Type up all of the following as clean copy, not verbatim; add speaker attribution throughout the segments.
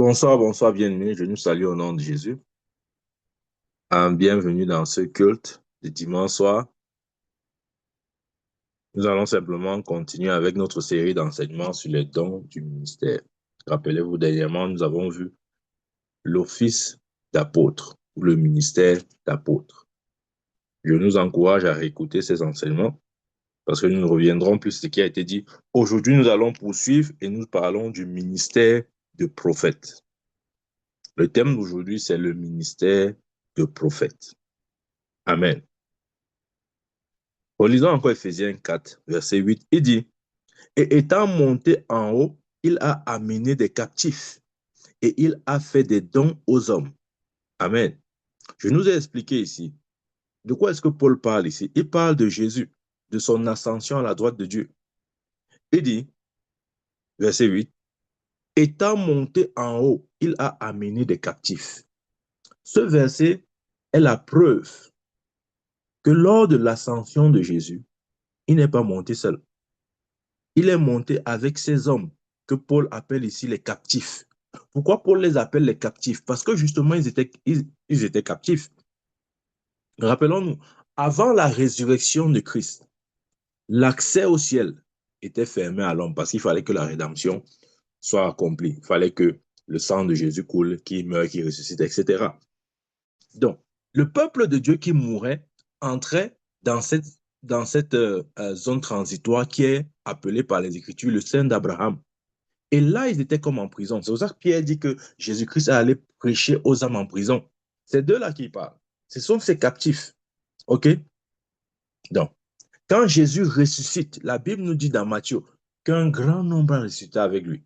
Speaker 1: Bonsoir, bonsoir, bienvenue. Je nous salue au nom de Jésus. Bienvenue dans ce culte de dimanche soir. Nous allons simplement continuer avec notre série d'enseignements sur les dons du ministère. Rappelez-vous, dernièrement, nous avons vu l'office d'apôtre ou le ministère d'apôtre. Je nous encourage à réécouter ces enseignements parce que nous ne reviendrons plus sur ce qui a été dit. Aujourd'hui, nous allons poursuivre et nous parlons du ministère de prophète. Le thème d'aujourd'hui, c'est le ministère de prophète. Amen. Relisons encore Ephésiens 4, verset 8. Il dit, et étant monté en haut, il a amené des captifs et il a fait des dons aux hommes. Amen. Je nous ai expliqué ici. De quoi est-ce que Paul parle ici? Il parle de Jésus, de son ascension à la droite de Dieu. Il dit, verset 8, étant monté en haut, il a amené des captifs. Ce verset est la preuve que lors de l'ascension de Jésus, il n'est pas monté seul. Il est monté avec ces hommes que Paul appelle ici les captifs. Pourquoi Paul les appelle les captifs? Parce que justement, ils étaient captifs. Rappelons-nous, avant la résurrection de Christ, l'accès au ciel était fermé à l'homme parce qu'il fallait que la rédemption soit accomplie. Il fallait que le sang de Jésus coule, qu'il meure, qu'il ressuscite, etc. Donc, le peuple de Dieu qui mourait entrait dans cette zone transitoire qui est appelée par les Écritures le sein d'Abraham. Et là, ils étaient comme en prison. C'est pour ça que Pierre dit que Jésus-Christ est allé prêcher aux âmes en prison. C'est d'eux-là qui parlent. Ce sont ces captifs. OK? Donc, quand Jésus ressuscite, la Bible nous dit dans Matthieu qu'un grand nombre a ressuscité avec lui.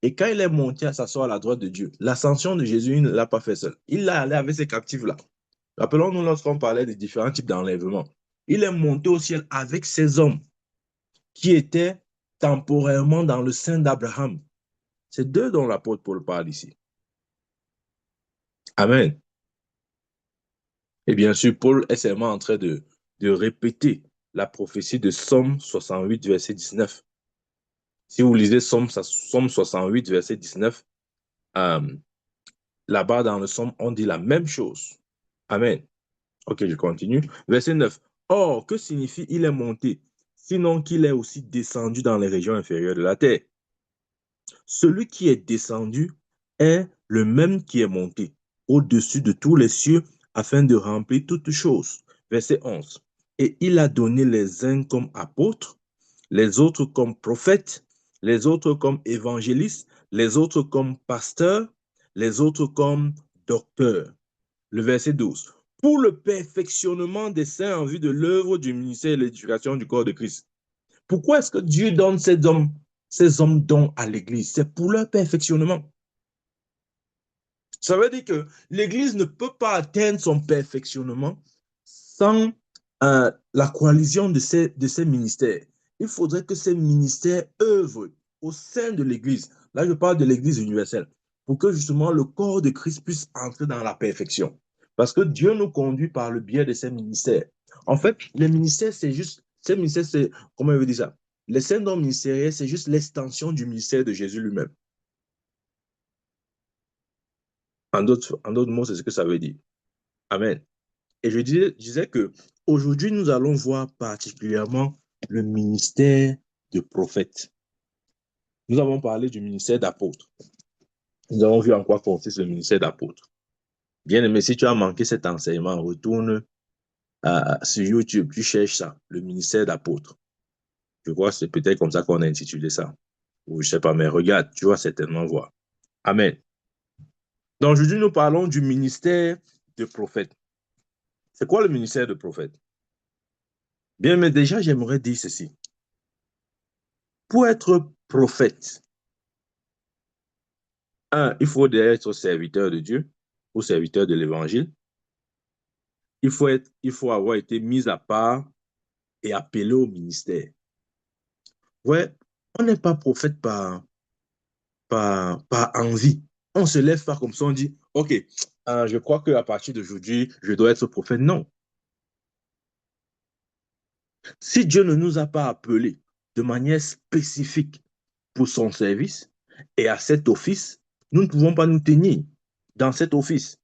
Speaker 1: Et quand il est monté à s'asseoir à la droite de Dieu, l'ascension de Jésus, il ne l'a pas fait seul. Il l'a allé avec ces captifs-là. Rappelons-nous lorsqu'on parlait des différents types d'enlèvement. Il est monté au ciel avec ces hommes qui étaient temporairement dans le sein d'Abraham. C'est d'eux dont l'apôtre Paul parle ici. Amen. Et bien sûr, Paul est seulement en train de répéter la prophétie de Somme 68, verset 19. Si vous lisez Somme 68, verset 19, là-bas dans le Somme, on dit la même chose. Amen. Ok, je continue. Verset 9. Or, que signifie il est monté, sinon qu'il est aussi descendu dans les régions inférieures de la terre? Celui qui est descendu est le même qui est monté au-dessus de tous les cieux afin de remplir toutes choses. Verset 11. Et il a donné les uns comme apôtres, les autres comme prophètes, les autres comme évangélistes, les autres comme pasteurs, les autres comme docteurs. Le verset 12. Pour le perfectionnement des saints en vue de l'œuvre du ministère et de l'éducation du corps de Christ. Pourquoi est-ce que Dieu donne ces hommes dons à l'Église? C'est pour leur perfectionnement. Ça veut dire que l'Église ne peut pas atteindre son perfectionnement sans la coalition de ces ministères. Il faudrait que ces ministères œuvrent au sein de l'Église. Là, je parle de l'Église universelle, pour que justement le corps de Christ puisse entrer dans la perfection. Parce que Dieu nous conduit par le biais de ces ministères. En fait, les ministères, c'est juste, ces ministères, c'est, comment je veux dire ça? Les saints dons ministériels, c'est juste l'extension du ministère de Jésus lui-même. En d'autres mots, c'est ce que ça veut dire. Amen. Et je disais que aujourd'hui, nous allons voir particulièrement le ministère de prophète. Nous avons parlé du ministère d'apôtre. Nous avons vu en quoi consiste le ministère d'apôtre. Bien aimé, si tu as manqué cet enseignement, retourne sur YouTube, tu cherches ça, le ministère d'apôtre. Je crois que c'est peut-être comme ça qu'on a intitulé ça. Ou je ne sais pas, mais regarde, tu vas certainement voir. Amen. Donc aujourd'hui, nous parlons du ministère de prophète. C'est quoi le ministère de prophète? Bien, mais déjà, j'aimerais dire ceci. Pour être prophète, il faut déjà être serviteur de Dieu ou serviteur de l'Évangile. Il faut avoir été mis à part et appelé au ministère. Ouais, on n'est pas prophète par envie. On se lève pas comme ça, on dit, OK, je crois qu'à partir d'aujourd'hui, je dois être prophète. Non. Si Dieu ne nous a pas appelés de manière spécifique pour son service et à cet office, Nous ne pouvons pas nous tenir dans cet office.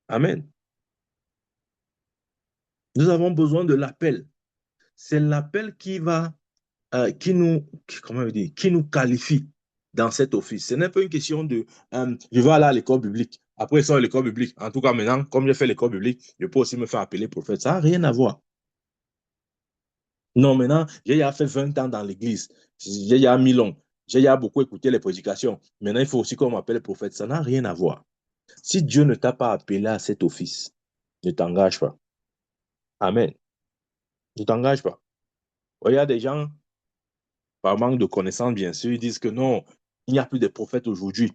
Speaker 1: Amen. Nous avons besoin de l'appel. C'est l'appel qui va, qui nous qualifie dans cet office. Ce n'est pas une question de, je vais aller à l'école biblique. Après ça, l'école biblique. En tout cas, maintenant, comme j'ai fait l'école biblique, je peux aussi me faire appeler prophète. Ça n'a rien à voir. Non, maintenant, j'ai déjà fait 20 ans dans l'église. J'ai déjà 1000 ans. J'ai déjà beaucoup écouté les prédications. Maintenant, il faut aussi qu'on m'appelle prophète. Ça n'a rien à voir. Si Dieu ne t'a pas appelé à cet office, ne t'engage pas. Amen. Ne t'engage pas. Il y a des gens, par manque de connaissances, bien sûr, ils disent que non, il n'y a plus de prophètes aujourd'hui.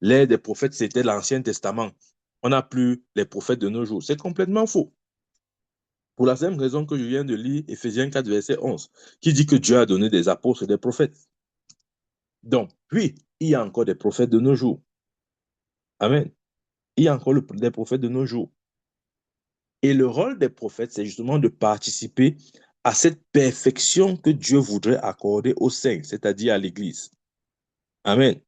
Speaker 1: L'ère des prophètes, c'était l'Ancien Testament. On n'a plus les prophètes de nos jours. C'est complètement faux. Pour la simple raison que je viens de lire, Éphésiens 4, verset 11, qui dit que Dieu a donné des apôtres et des prophètes. Donc, oui, il y a encore des prophètes de nos jours. Amen. Il y a encore des prophètes de nos jours. Et le rôle des prophètes, c'est justement de participer à cette perfection que Dieu voudrait accorder aux saints, c'est-à-dire à l'Église. Amen.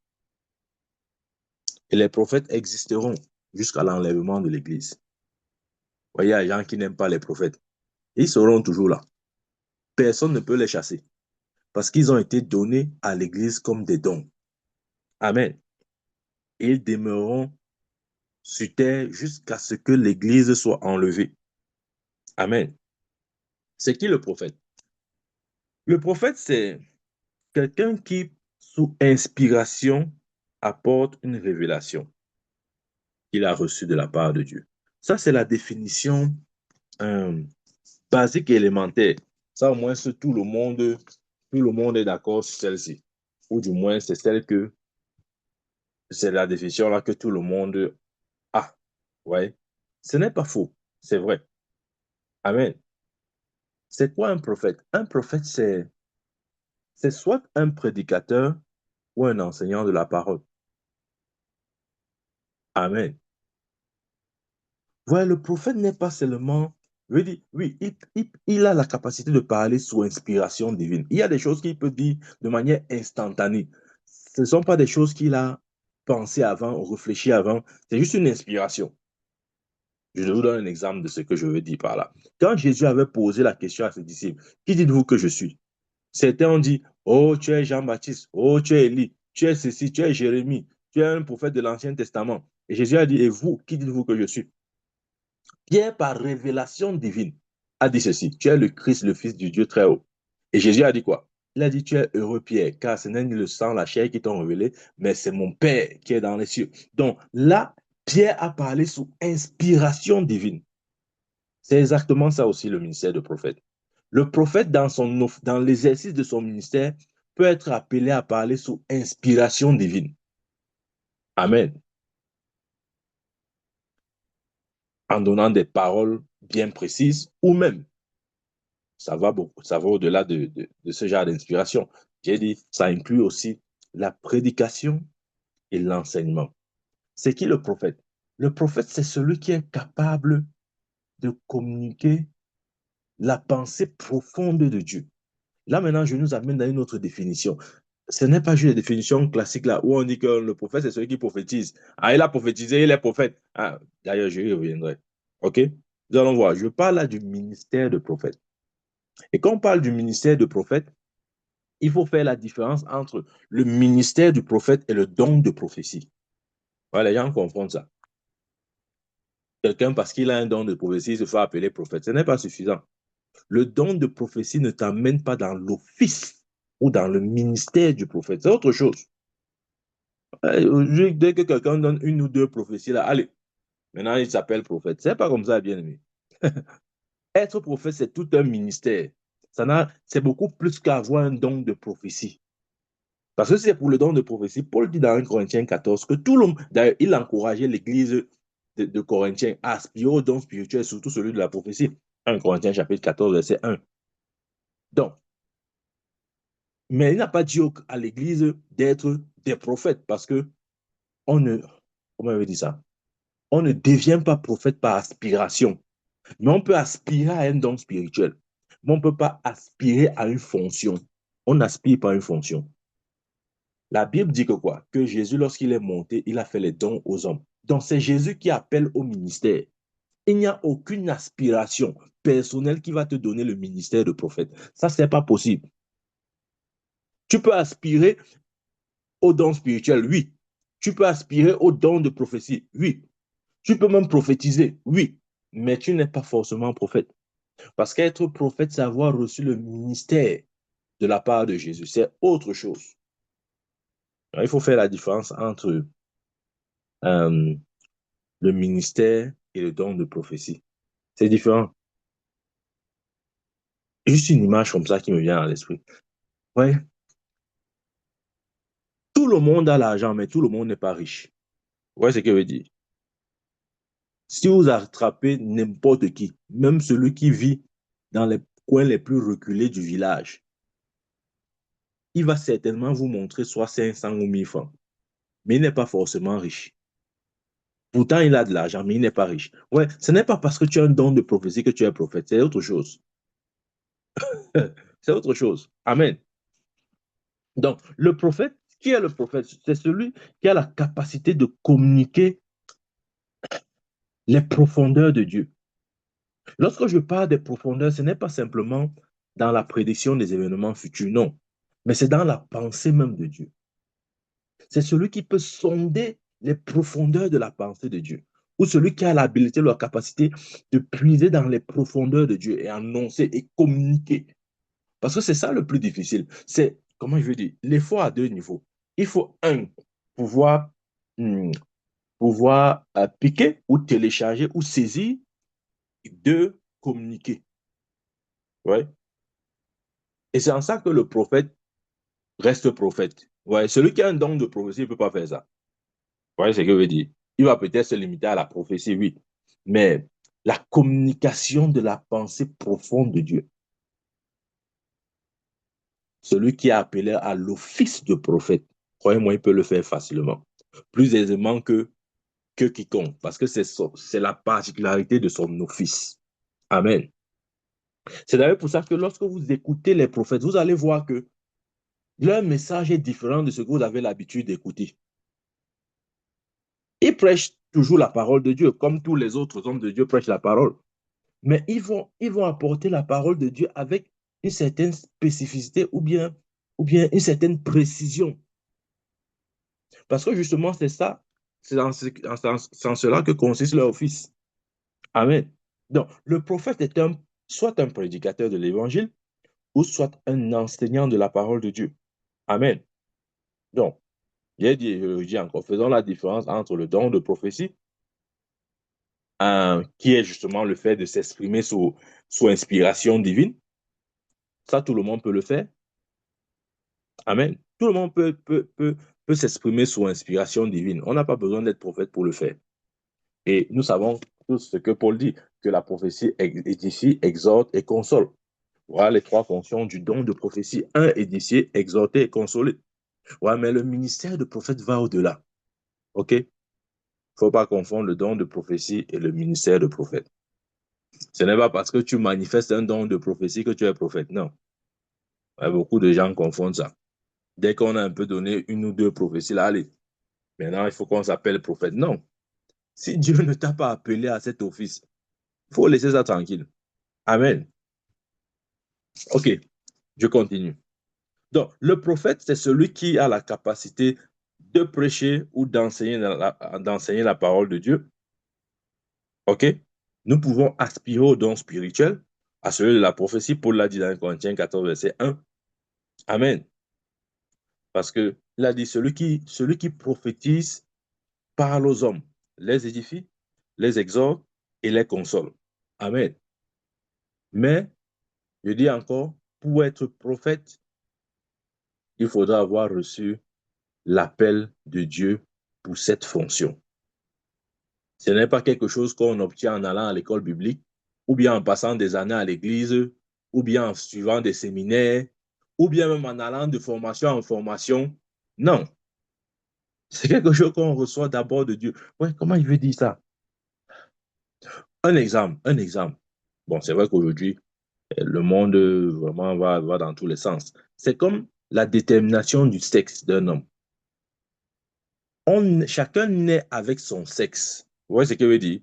Speaker 1: Et les prophètes existeront jusqu'à l'enlèvement de l'Église. Vous voyez, il y a des gens qui n'aiment pas les prophètes. Ils seront toujours là. Personne ne peut les chasser parce qu'ils ont été donnés à l'Église comme des dons. Amen. Et ils demeureront sur terre jusqu'à ce que l'Église soit enlevée. Amen. C'est qui le prophète? Le prophète, c'est quelqu'un qui, sous inspiration, apporte une révélation qu'il a reçue de la part de Dieu. Ça, c'est la définition euh, basique et élémentaire. Ça, au moins, tout le monde est d'accord sur celle-ci. Ou du moins, c'est celle que, c'est la définition là que tout le monde a. Ouais. Ce n'est pas faux. C'est vrai. Amen. C'est quoi un prophète? Un prophète, c'est soit un prédicateur ou un enseignant de la parole. Amen. Voilà, le prophète n'est pas seulement, je dis, oui, il a la capacité de parler sous inspiration divine. Il y a des choses qu'il peut dire de manière instantanée. Ce ne sont pas des choses qu'il a pensé avant ou réfléchi avant. C'est juste une inspiration. Je vous donne un exemple de ce que je veux dire par là. Quand Jésus avait posé la question à ses disciples, qui dites-vous que je suis? Certains ont dit, oh, tu es Jean-Baptiste, oh, tu es Élie, tu es ceci, tu es Jérémie, tu es un prophète de l'Ancien Testament. Et Jésus a dit, et vous, qui dites-vous que je suis? Pierre, par révélation divine, a dit ceci, tu es le Christ, le Fils du Dieu très haut. Et Jésus a dit quoi? Il a dit, tu es heureux, Pierre, car ce n'est ni le sang, la chair qui t'ont révélé, mais c'est mon Père qui est dans les cieux. Donc là, Pierre a parlé sous inspiration divine. C'est exactement ça aussi le ministère de prophète. Le prophète, dans l'exercice de son ministère, peut être appelé à parler sous inspiration divine. Amen. En donnant des paroles bien précises ou même ça va beaucoup, ça va au-delà de ce genre d'inspiration. J'ai dit, ça inclut aussi la prédication et l'enseignement. C'est qui le prophète? Le prophète, c'est celui qui est capable de communiquer la pensée profonde de Dieu. Là, maintenant, je nous amène dans une autre définition. Ce n'est pas juste la définition classique là où on dit que le prophète, c'est celui qui prophétise. Ah, il a prophétisé, il est prophète. Ah, d'ailleurs, je y reviendrai. OK? Nous allons voir. Je parle là du ministère de prophète. Et quand on parle du ministère de prophète, il faut faire la différence entre le ministère du prophète et le don de prophétie. Voilà, les gens confondent ça. Quelqu'un, parce qu'il a un don de prophétie, se fait appeler prophète. Ce n'est pas suffisant. Le don de prophétie ne t'amène pas dans l'office ou dans le ministère du prophète. C'est autre chose. Dès que quelqu'un donne une ou deux prophéties, là, allez, maintenant il s'appelle prophète. C'est pas comme ça, bien aimé. Être prophète, c'est tout un ministère. C'est beaucoup plus qu'avoir un don de prophétie. Parce que c'est pour le don de prophétie. Paul dit dans 1 Corinthiens 14 que tout le monde, d'ailleurs, il encourageait l'église de Corinthiens à aspirer au don spirituel, surtout celui de la prophétie. 1 Corinthiens chapitre 14, verset 1. Donc, mais il n'a pas dit à l'église d'être des prophètes parce que on ne, comment on dit ça? On ne devient pas prophète par aspiration. Mais on peut aspirer à un don spirituel. Mais on ne peut pas aspirer à une fonction. On aspire pas à une fonction. La Bible dit que quoi? Que Jésus, lorsqu'il est monté, il a fait les dons aux hommes. Donc, c'est Jésus qui appelle au ministère. Il n'y a aucune aspiration personnelle qui va te donner le ministère de prophète. Ça, ce n'est pas possible. Tu peux aspirer aux dons spirituels, oui. Tu peux aspirer aux dons de prophétie, oui. Tu peux même prophétiser, oui. Mais tu n'es pas forcément prophète. Parce qu'être prophète, c'est avoir reçu le ministère de la part de Jésus. C'est autre chose. Alors, il faut faire la différence entre euh, le ministère et le don de prophétie. C'est différent. Juste une image comme ça qui me vient à l'esprit. Ouais. Tout le monde a l'argent, mais tout le monde n'est pas riche. Vous voyez ce que je veux dire? Si vous attrapez n'importe qui, même celui qui vit dans les coins les plus reculés du village, il va certainement vous montrer soit 500 ou 1000 francs. Mais il n'est pas forcément riche. Pourtant, il a de l'argent, mais il n'est pas riche. Ouais, ce n'est pas parce que tu as un don de prophétie que tu es prophète. C'est autre chose. C'est autre chose. Amen. Donc, le prophète, qui est le prophète? C'est celui qui a la capacité de communiquer les profondeurs de Dieu. Lorsque je parle des profondeurs, ce n'est pas simplement dans la prédiction des événements futurs, non, mais c'est dans la pensée même de Dieu. C'est celui qui peut sonder les profondeurs de la pensée de Dieu, ou celui qui a l'habilité ou la capacité de puiser dans les profondeurs de Dieu et annoncer et communiquer. Parce que c'est ça le plus difficile. C'est, comment je veux dire, l'effort à deux niveaux. Il faut, un, pouvoir, hmm, pouvoir piquer ou télécharger ou saisir, deux, communiquer. Ouais. Et c'est en ça que le prophète reste prophète. Ouais. Celui qui a un don de prophétie ne peut pas faire ça. Vous voyez ce que je veux dire? Il va peut-être se limiter à la prophétie, oui. Mais la communication de la pensée profonde de Dieu, celui qui est appelé à l'office de prophète, croyez-moi, il peut le faire facilement. Plus aisément que quiconque, parce que c'est la particularité de son office. Amen. C'est d'ailleurs pour ça que lorsque vous écoutez les prophètes, vous allez voir que leur message est différent de ce que vous avez l'habitude d'écouter. Ils prêchent toujours la parole de Dieu, comme tous les autres hommes de Dieu prêchent la parole. Mais ils vont apporter la parole de Dieu avec une certaine spécificité ou bien une certaine précision. Parce que justement, c'est ça, c'est en cela que consiste leur office. Amen. Donc, le prophète est soit un prédicateur de l'évangile, ou soit un enseignant de la parole de Dieu. Amen. Donc, je dis encore, faisons la différence entre le don de prophétie, qui est justement le fait de s'exprimer sous inspiration divine. Ça, tout le monde peut le faire. Amen. Tout le monde peut s'exprimer sous inspiration divine. On n'a pas besoin d'être prophète pour le faire. Et nous savons tout ce que Paul dit, que la prophétie édifie, exhorte et console. Voilà les trois fonctions du don de prophétie. Un, édifier, exhorter et consoler. Ouais, mais le ministère de prophète va au-delà. OK? Il ne faut pas confondre le don de prophétie et le ministère de prophète. Ce n'est pas parce que tu manifestes un don de prophétie que tu es prophète. Non. Ouais, beaucoup de gens confondent ça. Dès qu'on a un peu donné une ou deux prophéties, là, allez, maintenant, il faut qu'on s'appelle prophète. Non. Si Dieu ne t'a pas appelé à cet office, il faut laisser ça tranquille. Amen. OK, je continue. Donc, le prophète, c'est celui qui a la capacité de prêcher ou d'enseigner la parole de Dieu. OK? Nous pouvons aspirer au don spirituel, à celui de la prophétie. Paul l'a dit dans 1 Corinthiens 14, verset 1. Amen. Parce que il a dit, celui qui prophétise parle aux hommes, les édifie, les exhorte et les console. Amen. Mais, je dis encore, pour être prophète, il faudra avoir reçu l'appel de Dieu pour cette fonction. Ce n'est pas quelque chose qu'on obtient en allant à l'école biblique, ou bien en passant des années à l'église, ou bien en suivant des séminaires, ou bien même en allant de formation en formation. Non, c'est quelque chose qu'on reçoit d'abord de Dieu. Ouais, comment il veut dire ça? Un exemple, un exemple. Bon, c'est vrai qu'aujourd'hui, le monde vraiment va dans tous les sens. C'est comme la détermination du sexe d'un homme. Chacun naît avec son sexe. Vous voyez ce que je veux dire?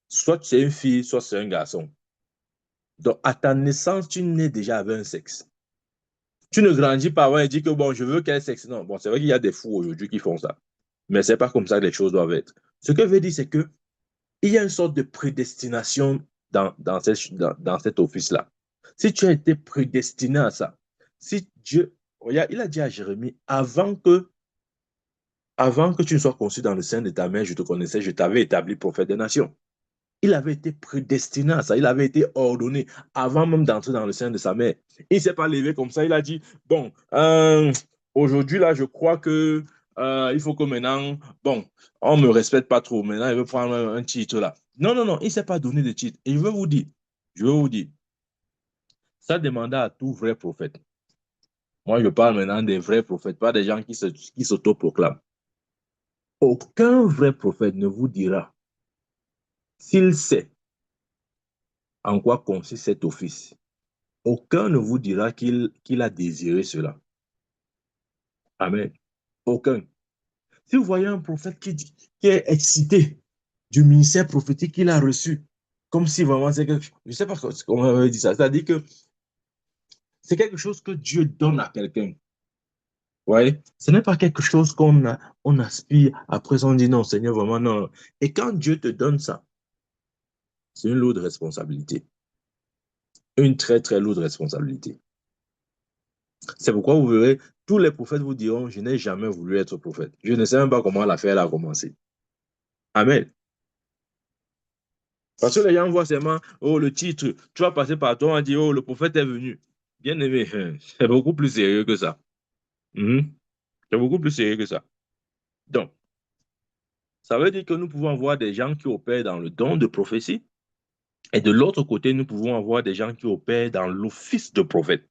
Speaker 1: Soit c'est une fille, soit c'est un garçon. Donc, à ta naissance, tu nais déjà avec un sexe. Tu ne grandis pas avant et dis que bon, je veux quel sexe. Non, bon, c'est vrai qu'il y a des fous aujourd'hui qui font ça. Mais c'est pas comme ça que les choses doivent être. Ce que je veux dire, c'est que il y a une sorte de prédestination dans cet office-là. Si tu as été prédestiné à ça, si Dieu, regarde, il a dit à Jérémie, avant que tu ne sois conçu dans le sein de ta mère, je te connaissais, je t'avais établi prophète des nations. Il avait été prédestiné à ça, il avait été ordonné avant même d'entrer dans le sein de sa mère. Il ne s'est pas levé comme ça, il a dit, bon, aujourd'hui, là, je crois que il faut que maintenant, bon, on ne me respecte pas trop, maintenant, il veut prendre un titre là. Non, non, non, il ne s'est pas donné de titre. Et je veux vous dire, ça demandait à tout vrai prophète. Moi, je parle maintenant des vrais prophètes, pas des gens qui s'autoproclament. Aucun vrai prophète ne vous dira s'il sait en quoi consiste cet office. Aucun ne vous dira qu'il a désiré cela. Amen. Aucun. Si vous voyez un prophète qui est excité du ministère prophétique qu'il a reçu, comme si vraiment c'est quelque chose, je ne sais pas comment on avait dit ça, c'est-à-dire que c'est quelque chose que Dieu donne à quelqu'un. Ouais. Ce n'est pas quelque chose on aspire, après on dit non, Seigneur, vraiment non. Et quand Dieu te donne ça, c'est une lourde responsabilité. Une très, très lourde responsabilité. C'est pourquoi vous verrez, tous les prophètes vous diront, je n'ai jamais voulu être prophète. Je ne sais même pas comment l'affaire a commencé. Amen. Parce que les gens voient seulement, oh, le titre, tu vas passer par toi, on dit, oh, le prophète est venu. Bien aimé, c'est beaucoup plus sérieux que ça. Mhm. C'est beaucoup plus sérieux que ça. Donc, ça veut dire que nous pouvons avoir des gens qui opèrent dans le don de prophétie, et de l'autre côté, nous pouvons avoir des gens qui opèrent dans l'office de prophète.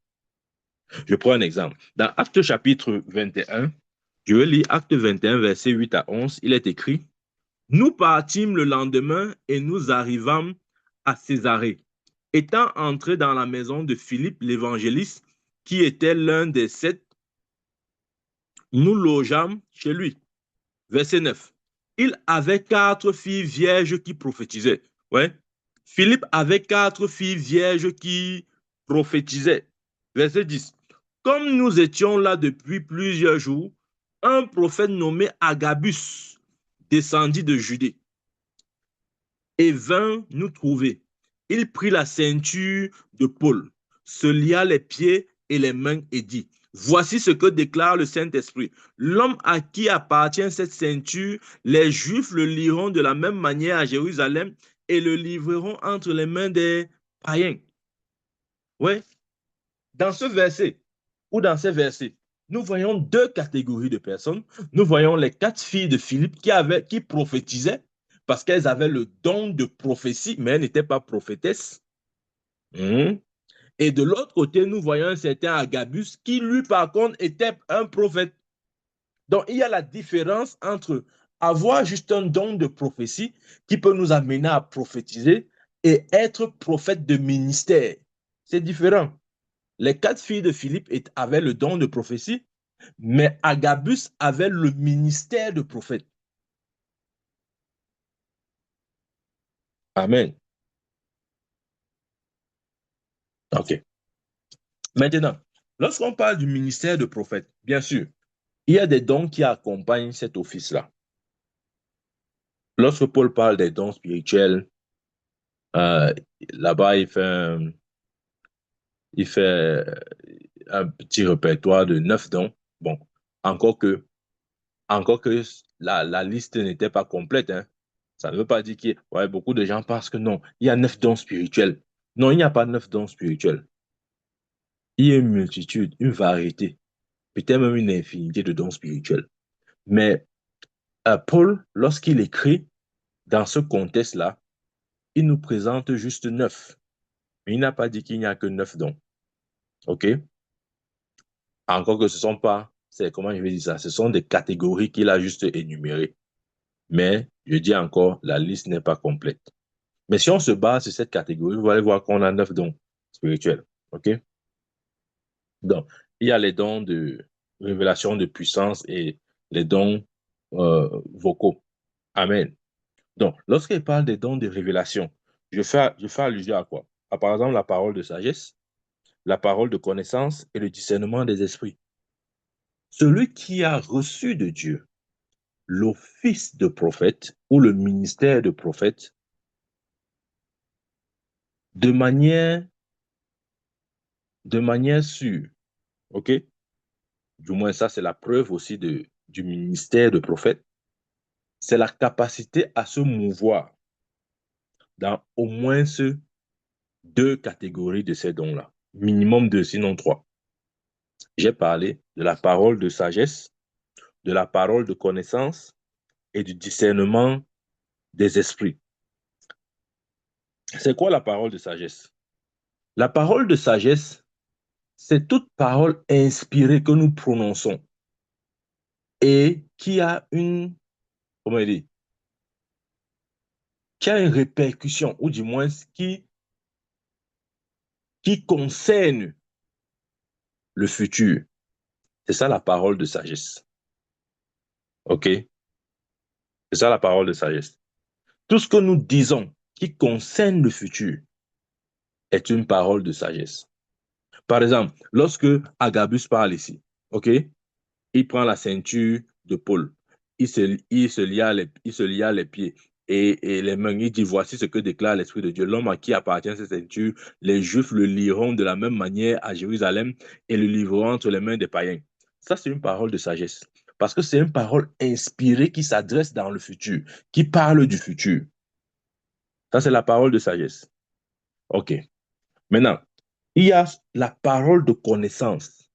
Speaker 1: Je prends un exemple. Dans Acte chapitre 21, je vais lire Acte 21, verset 8 à 11, il est écrit, nous partîmes le lendemain et nous arrivâmes à Césarée. Étant entrés dans la maison de Philippe l'évangéliste, qui était l'un des 7, nous logeâmes chez lui. Verset 9. Il avait 4 filles vierges qui prophétisaient. Ouais. Philippe avait 4 filles vierges qui prophétisaient. Verset 10. Comme nous étions là depuis plusieurs jours, un prophète nommé Agabus descendit de Judée et vint nous trouver. Il prit la ceinture de Paul, se lia les pieds et les mains et dit, voici ce que déclare le Saint-Esprit. L'homme à qui appartient cette ceinture, les Juifs le liront de la même manière à Jérusalem et le livreront entre les mains des païens. Oui, dans ce verset ou dans ces versets, nous voyons 2 catégories de personnes. Nous voyons les 4 filles de Philippe qui prophétisaient parce qu'elles avaient le don de prophétie, mais elles n'étaient pas prophétesses. Et de l'autre côté, nous voyons un certain Agabus qui, lui, par contre, était un prophète. Donc, il y a la différence entre avoir juste un don de prophétie qui peut nous amener à prophétiser et être prophète de ministère. C'est différent. Les 4 filles de Philippe avaient le don de prophétie, mais Agabus avait le ministère de prophète. Amen. OK. Maintenant, lorsqu'on parle du ministère de prophète, bien sûr, il y a des dons qui accompagnent cet office-là. Lorsque Paul parle des dons spirituels, euh, là-bas, il fait un petit répertoire de 9 dons. Bon, encore que, encore que la liste n'était pas complète, hein. Ça ne veut pas dire qu'il y a ouais, beaucoup de gens pensent que non, il y a 9 dons spirituels. Non, il n'y a pas 9 dons spirituels. Il y a une multitude, une variété, peut-être même une infinité de dons spirituels. Mais Paul, lorsqu'il écrit dans ce contexte-là, il nous présente juste 9. Mais il n'a pas dit qu'il n'y a que 9 dons. OK? Encore que ce ne sont pas, c'est comment je vais dire ça, ce sont des catégories qu'il a juste énumérées. Mais je dis encore, la liste n'est pas complète. Mais si on se base sur cette catégorie, vous allez voir qu'on a 9 dons spirituels. OK? Donc, il y a les dons de révélation de puissance et les dons vocaux. Amen. Donc, lorsqu'il parle des dons de révélation, je fais allusion à quoi? À, par exemple, la parole de sagesse, la parole de connaissance et le discernement des esprits. Celui qui a reçu de Dieu l'office de prophète ou le ministère de prophète de manière, de manière sûre, ok? Du moins, ça, c'est la preuve aussi du ministère de prophète. C'est la capacité à se mouvoir dans au moins deux catégories de ces dons-là. Minimum deux, sinon trois. J'ai parlé de la parole de sagesse, de la parole de connaissance et du discernement des esprits. C'est quoi la parole de sagesse? La parole de sagesse, c'est toute parole inspirée que nous prononçons et qui a comment dire, qui a une répercussion, ou du moins qui concerne le futur. C'est ça la parole de sagesse. OK? C'est ça la parole de sagesse. Tout ce que nous disons qui concerne le futur est une parole de sagesse. Par exemple, lorsque Agabus parle ici, OK? Il prend la ceinture de Paul. Il se lia les pieds et les mains. Il dit, voici ce que déclare l'Esprit de Dieu. L'homme à qui appartient cette ceinture, les Juifs le liront de la même manière à Jérusalem et le livreront entre les mains des païens. Ça, c'est une parole de sagesse. Parce que c'est une parole inspirée qui s'adresse dans le futur, qui parle du futur. Ça, c'est la parole de sagesse. OK. Maintenant, il y a la parole de connaissance.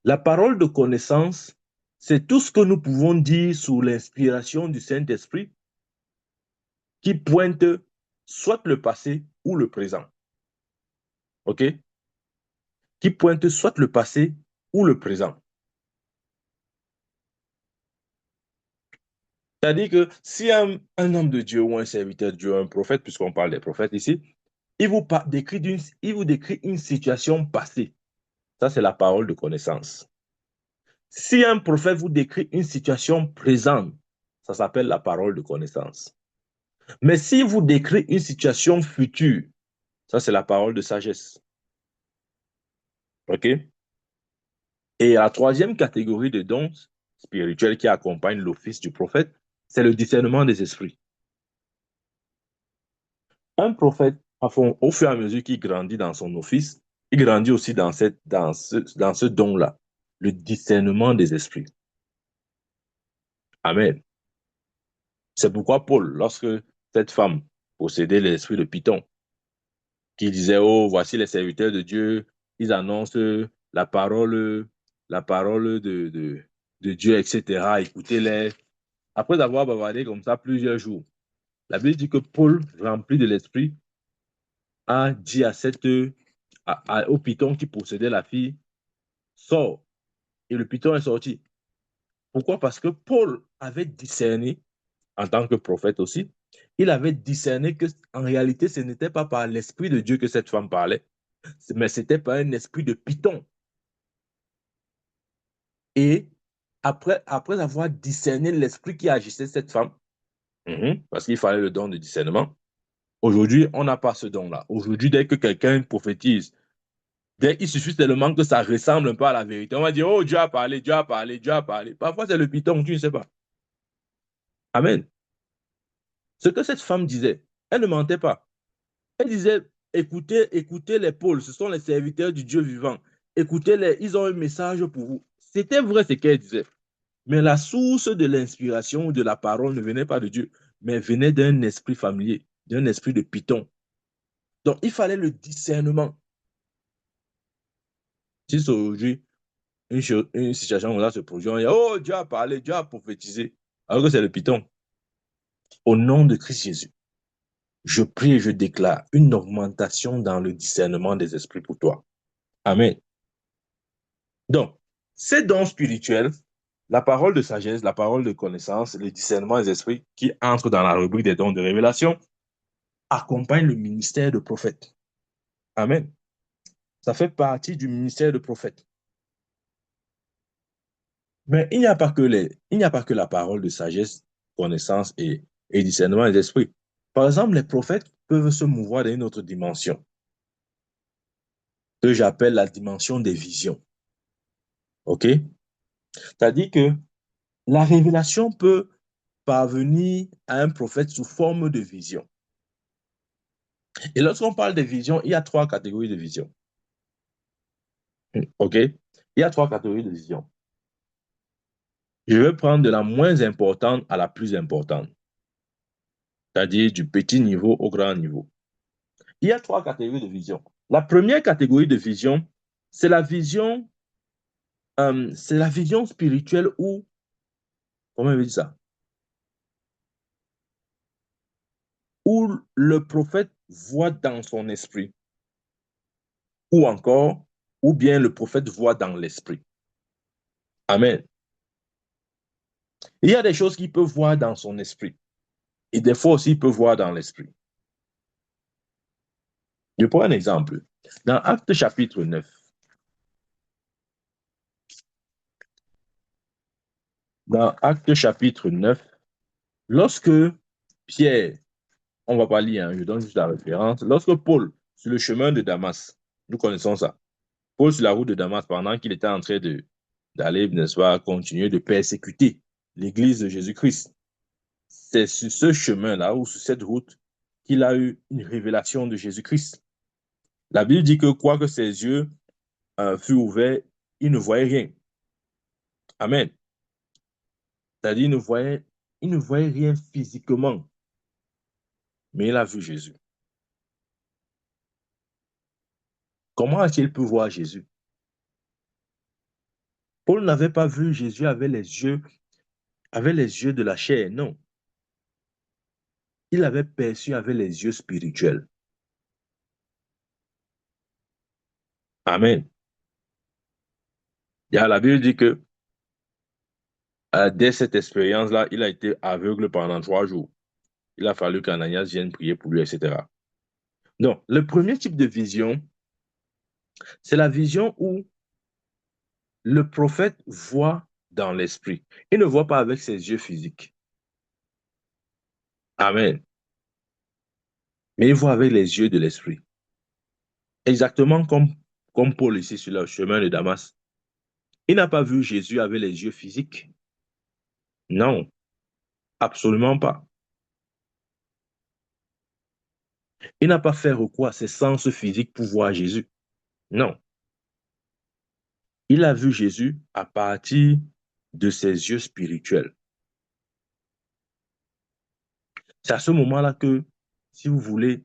Speaker 1: La parole de connaissance, c'est tout ce que nous pouvons dire sous l'inspiration du Saint-Esprit qui pointe soit le passé ou le présent. OK? Qui pointe soit le passé ou le présent. C'est-à-dire que si un homme de Dieu ou un serviteur de Dieu, un prophète, puisqu'on parle des prophètes ici, il vous décrit une situation passée. Ça, c'est la parole de connaissance. Si un prophète vous décrit une situation présente, ça s'appelle la parole de connaissance. Mais si vous décrit une situation future, ça c'est la parole de sagesse. OK? Et la troisième catégorie de dons spirituels qui accompagnent l'office du prophète, c'est le discernement des esprits. Un prophète, au fur et à mesure qu'il grandit dans son office, il grandit aussi dans ce don-là, le discernement des esprits. Amen. C'est pourquoi Paul, lorsque cette femme possédait l'esprit de Python, qui disait, oh, voici les serviteurs de Dieu, ils annoncent la parole de Dieu, etc. Écoutez-les. Après avoir bavardé comme ça plusieurs jours, la Bible dit que Paul, rempli de l'esprit, a dit au python qui possédait la fille, sors. Et le python est sorti. Pourquoi? Parce que Paul avait discerné, en tant que prophète aussi, il avait discerné que en réalité, ce n'était pas par l'esprit de Dieu que cette femme parlait, mais c'était par un esprit de python. Et après avoir discerné l'esprit qui agissait cette femme, parce qu'il fallait le don de discernement, aujourd'hui, on n'a pas ce don-là. Aujourd'hui, dès que quelqu'un prophétise, il suffit seulement que ça ressemble un peu à la vérité. On va dire, oh, Dieu a parlé, Dieu a parlé, Dieu a parlé. Parfois, c'est le python, tu ne sais pas. Amen. Ce que cette femme disait, elle ne mentait pas. Elle disait, écoutez, écoutez les pôles, ce sont les serviteurs du Dieu vivant. Écoutez-les, ils ont un message pour vous. C'était vrai ce qu'elle disait. Mais la source de l'inspiration ou de la parole ne venait pas de Dieu, mais venait d'un esprit familier, d'un esprit de python. Donc, il fallait le discernement. Si c'est aujourd'hui une situation où là se produit, on dit, oh, Dieu a parlé, Dieu a prophétisé, alors que c'est le python. Au nom de Christ Jésus, je prie et je déclare une augmentation dans le discernement des esprits pour toi. Amen. Donc, ces dons spirituels, la parole de sagesse, la parole de connaissance, le discernement des esprits qui entrent dans la rubrique des dons de révélation, accompagnent le ministère de prophète. Amen. Ça fait partie du ministère de prophète. Mais il n'y a pas que la parole de sagesse, connaissance et discernement des esprits. Par exemple, les prophètes peuvent se mouvoir dans une autre dimension, que j'appelle la dimension des visions. OK? C'est-à-dire que la révélation peut parvenir à un prophète sous forme de vision. Et lorsqu'on parle de vision, il y a trois catégories de vision. OK? Il y a trois catégories de vision. Je vais prendre de la moins importante à la plus importante, c'est-à-dire du petit niveau au grand niveau. Il y a trois catégories de vision. La première catégorie de vision, c'est c'est la vision spirituelle où, comment on veut dire ça, où le prophète voit dans son esprit, ou encore, ou bien le prophète voit dans l'esprit. Amen. Il y a des choses qu'il peut voir dans son esprit, et des fois aussi il peut voir dans l'esprit. Je prends un exemple. Dans Actes chapitre 9, dans Actes chapitre 9, lorsque Pierre, on ne va pas lire, hein, je donne juste la référence, lorsque Paul, sur le chemin de Damas, nous connaissons ça, Paul sur la route de Damas, pendant qu'il était en train d'aller, n'est-ce pas, continuer de persécuter l'Église de Jésus-Christ, c'est sur ce chemin-là ou sur cette route qu'il a eu une révélation de Jésus-Christ. La Bible dit que quoique ses yeux furent ouverts, il ne voyait rien. Amen. C'est-à-dire, il ne voyait rien physiquement, mais il a vu Jésus. Comment a-t-il pu voir Jésus? Paul n'avait pas vu Jésus avec les yeux de la chair, non. Il avait perçu avec les yeux spirituels. Amen. La Bible dit que dès cette expérience-là, il a été aveugle pendant 3 jours. Il a fallu qu'Ananias vienne prier pour lui, etc. Donc, le premier type de vision, c'est la vision où le prophète voit dans l'esprit. Il ne voit pas avec ses yeux physiques. Amen. Mais il voit avec les yeux de l'esprit. Exactement comme Paul ici sur le chemin de Damas. Il n'a pas vu Jésus avec les yeux physiques. Non, absolument pas. Il n'a pas fait recours à ses sens physiques pour voir Jésus. Non. Il a vu Jésus à partir de ses yeux spirituels. C'est à ce moment-là que, si vous voulez,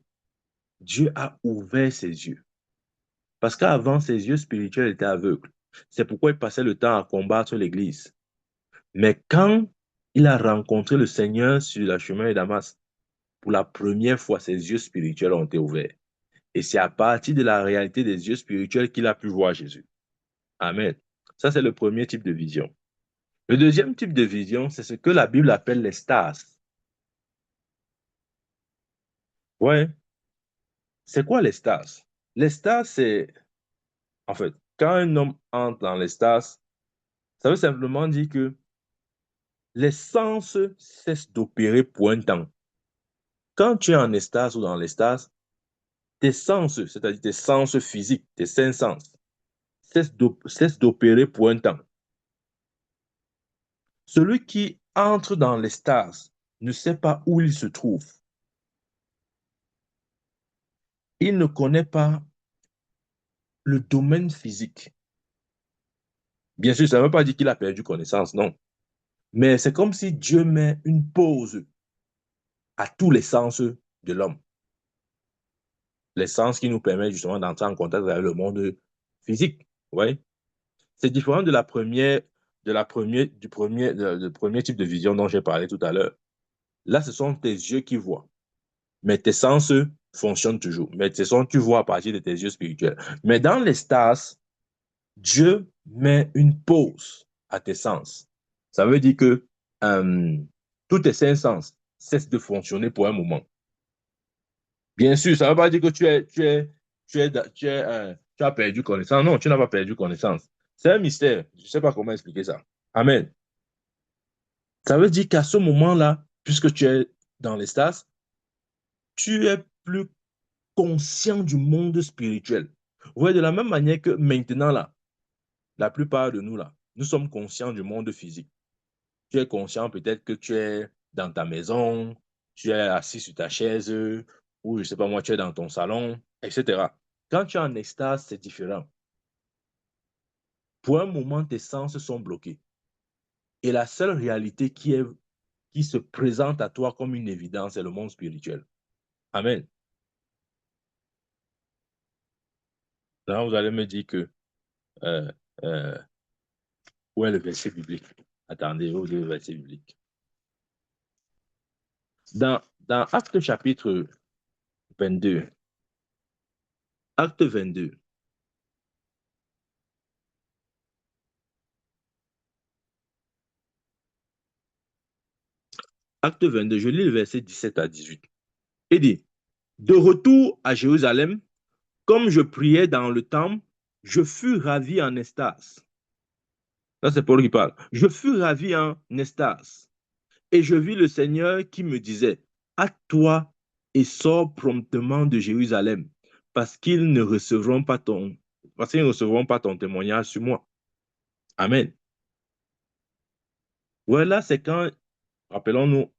Speaker 1: Dieu a ouvert ses yeux. Parce qu'avant, ses yeux spirituels étaient aveugles. C'est pourquoi il passait le temps à combattre l'Église. Mais quand il a rencontré le Seigneur sur le chemin de Damas, pour la première fois, ses yeux spirituels ont été ouverts. Et c'est à partir de la réalité des yeux spirituels qu'il a pu voir Jésus. Amen. Ça, c'est le premier type de vision. Le deuxième type de vision, c'est ce que la Bible appelle les stars. Ouais. C'est quoi les stars? Les stars, c'est, en fait, quand un homme entre dans les stars, ça veut simplement dire que les sens cessent d'opérer pour un temps. Quand tu es en stase ou dans les stases, tes sens, c'est-à-dire tes sens physiques, tes cinq sens, cessent d'opérer pour un temps. Celui qui entre dans les stases ne sait pas où il se trouve. Il ne connaît pas le domaine physique. Bien sûr, ça ne veut pas dire qu'il a perdu connaissance, non. Mais c'est comme si Dieu met une pause à tous les sens de l'homme. Les sens qui nous permettent justement d'entrer en contact avec le monde physique. Ouais. C'est différent du premier type de vision dont j'ai parlé tout à l'heure. Là, ce sont tes yeux qui voient. Mais tes sens fonctionnent toujours. Mais tu vois à partir de tes yeux spirituels. Mais dans les stars, Dieu met une pause à tes sens. Ça veut dire que euh, tous tes cinq sens cessent de fonctionner pour un moment. Bien sûr, ça ne veut pas dire que tu as perdu connaissance. Non, tu n'as pas perdu connaissance. C'est un mystère. Je ne sais pas comment expliquer ça. Amen. Ça veut dire qu'à ce moment-là, puisque tu es dans l'extase, tu es plus conscient du monde spirituel. Vous voyez, de la même manière que maintenant, là, la plupart de nous, là, nous sommes conscients du monde physique. Tu es conscient peut-être que tu es dans ta maison, tu es assis sur ta chaise, ou je ne sais pas moi, tu es dans ton salon, etc. Quand tu es en extase, c'est différent. Pour un moment, tes sens sont bloqués. Et la seule réalité qui se présente à toi comme une évidence, c'est le monde spirituel. Amen. Là, vous allez me dire que euh, euh, où est le verset biblique? Attendez, où est le verset biblique? Dans Acte chapitre 22, Acte 22, Acte 22, je lis le verset 17 à 18. Il dit, de retour à Jérusalem, comme je priais dans le temple, je fus ravi en extase. Ça, c'est Paul qui parle. Je fus ravi en extase. Et je vis le Seigneur qui me disait, hâte-toi et sors promptement de Jérusalem, parce qu'ils ne recevront pas parce qu'ils ne recevront pas ton témoignage sur moi. Amen. Voilà, c'est quand, rappelons-nous,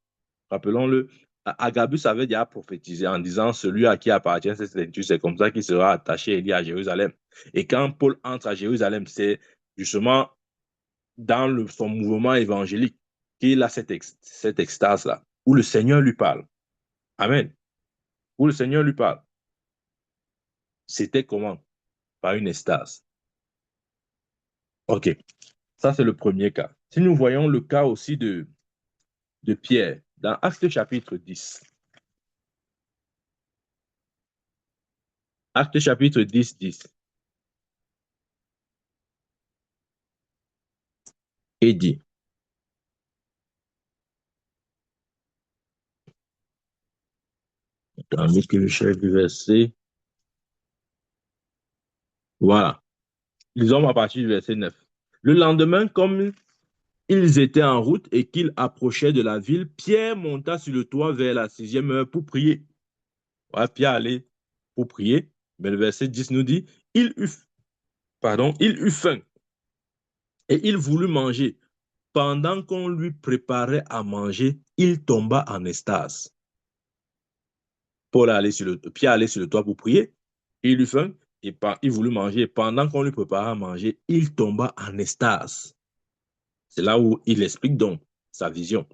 Speaker 1: rappelons-le, Agabus avait déjà prophétisé en disant, celui à qui appartient cette ceinture, c'est comme ça qu'il sera attaché et lié à Jérusalem. Et quand Paul entre à Jérusalem, c'est justement dans son mouvement évangélique qu'il a cette extase-là, où le Seigneur lui parle. Amen. Où le Seigneur lui parle. C'était comment? Par une extase. OK. Ça, c'est le premier cas. Si nous voyons le cas aussi de Pierre, dans Acte chapitre 10, Acte chapitre 10, 10, et dit, tandis que le chef du verset, voilà, ils ont à partir du verset 9. Le lendemain, comme ils étaient en route et qu'ils approchaient de la ville, Pierre monta sur le toit vers la 6e heure pour prier. Voilà, Pierre allait pour prier, mais le verset 10 nous dit, il eut faim et il voulut manger. Pendant qu'on lui préparait à manger, il tomba en extase. Pierre allait sur le toit pour prier, il eut faim et il voulut manger. Pendant qu'on lui préparait à manger, il tomba en extase. C'est là où il explique donc sa vision.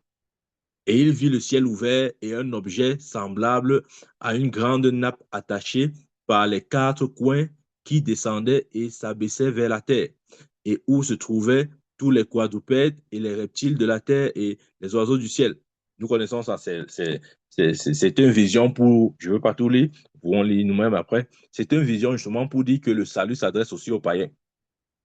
Speaker 1: Et il vit le ciel ouvert et un objet semblable à une grande nappe attachée par les 4 coins qui descendait et s'abaissait vers la terre, et où se trouvaient tous les quadrupèdes et les reptiles de la terre et les oiseaux du ciel. Nous connaissons ça, c'est une vision pour, je ne veux pas tout lire, nous pouvons lire nous-mêmes après, c'est une vision justement pour dire que le salut s'adresse aussi aux païens.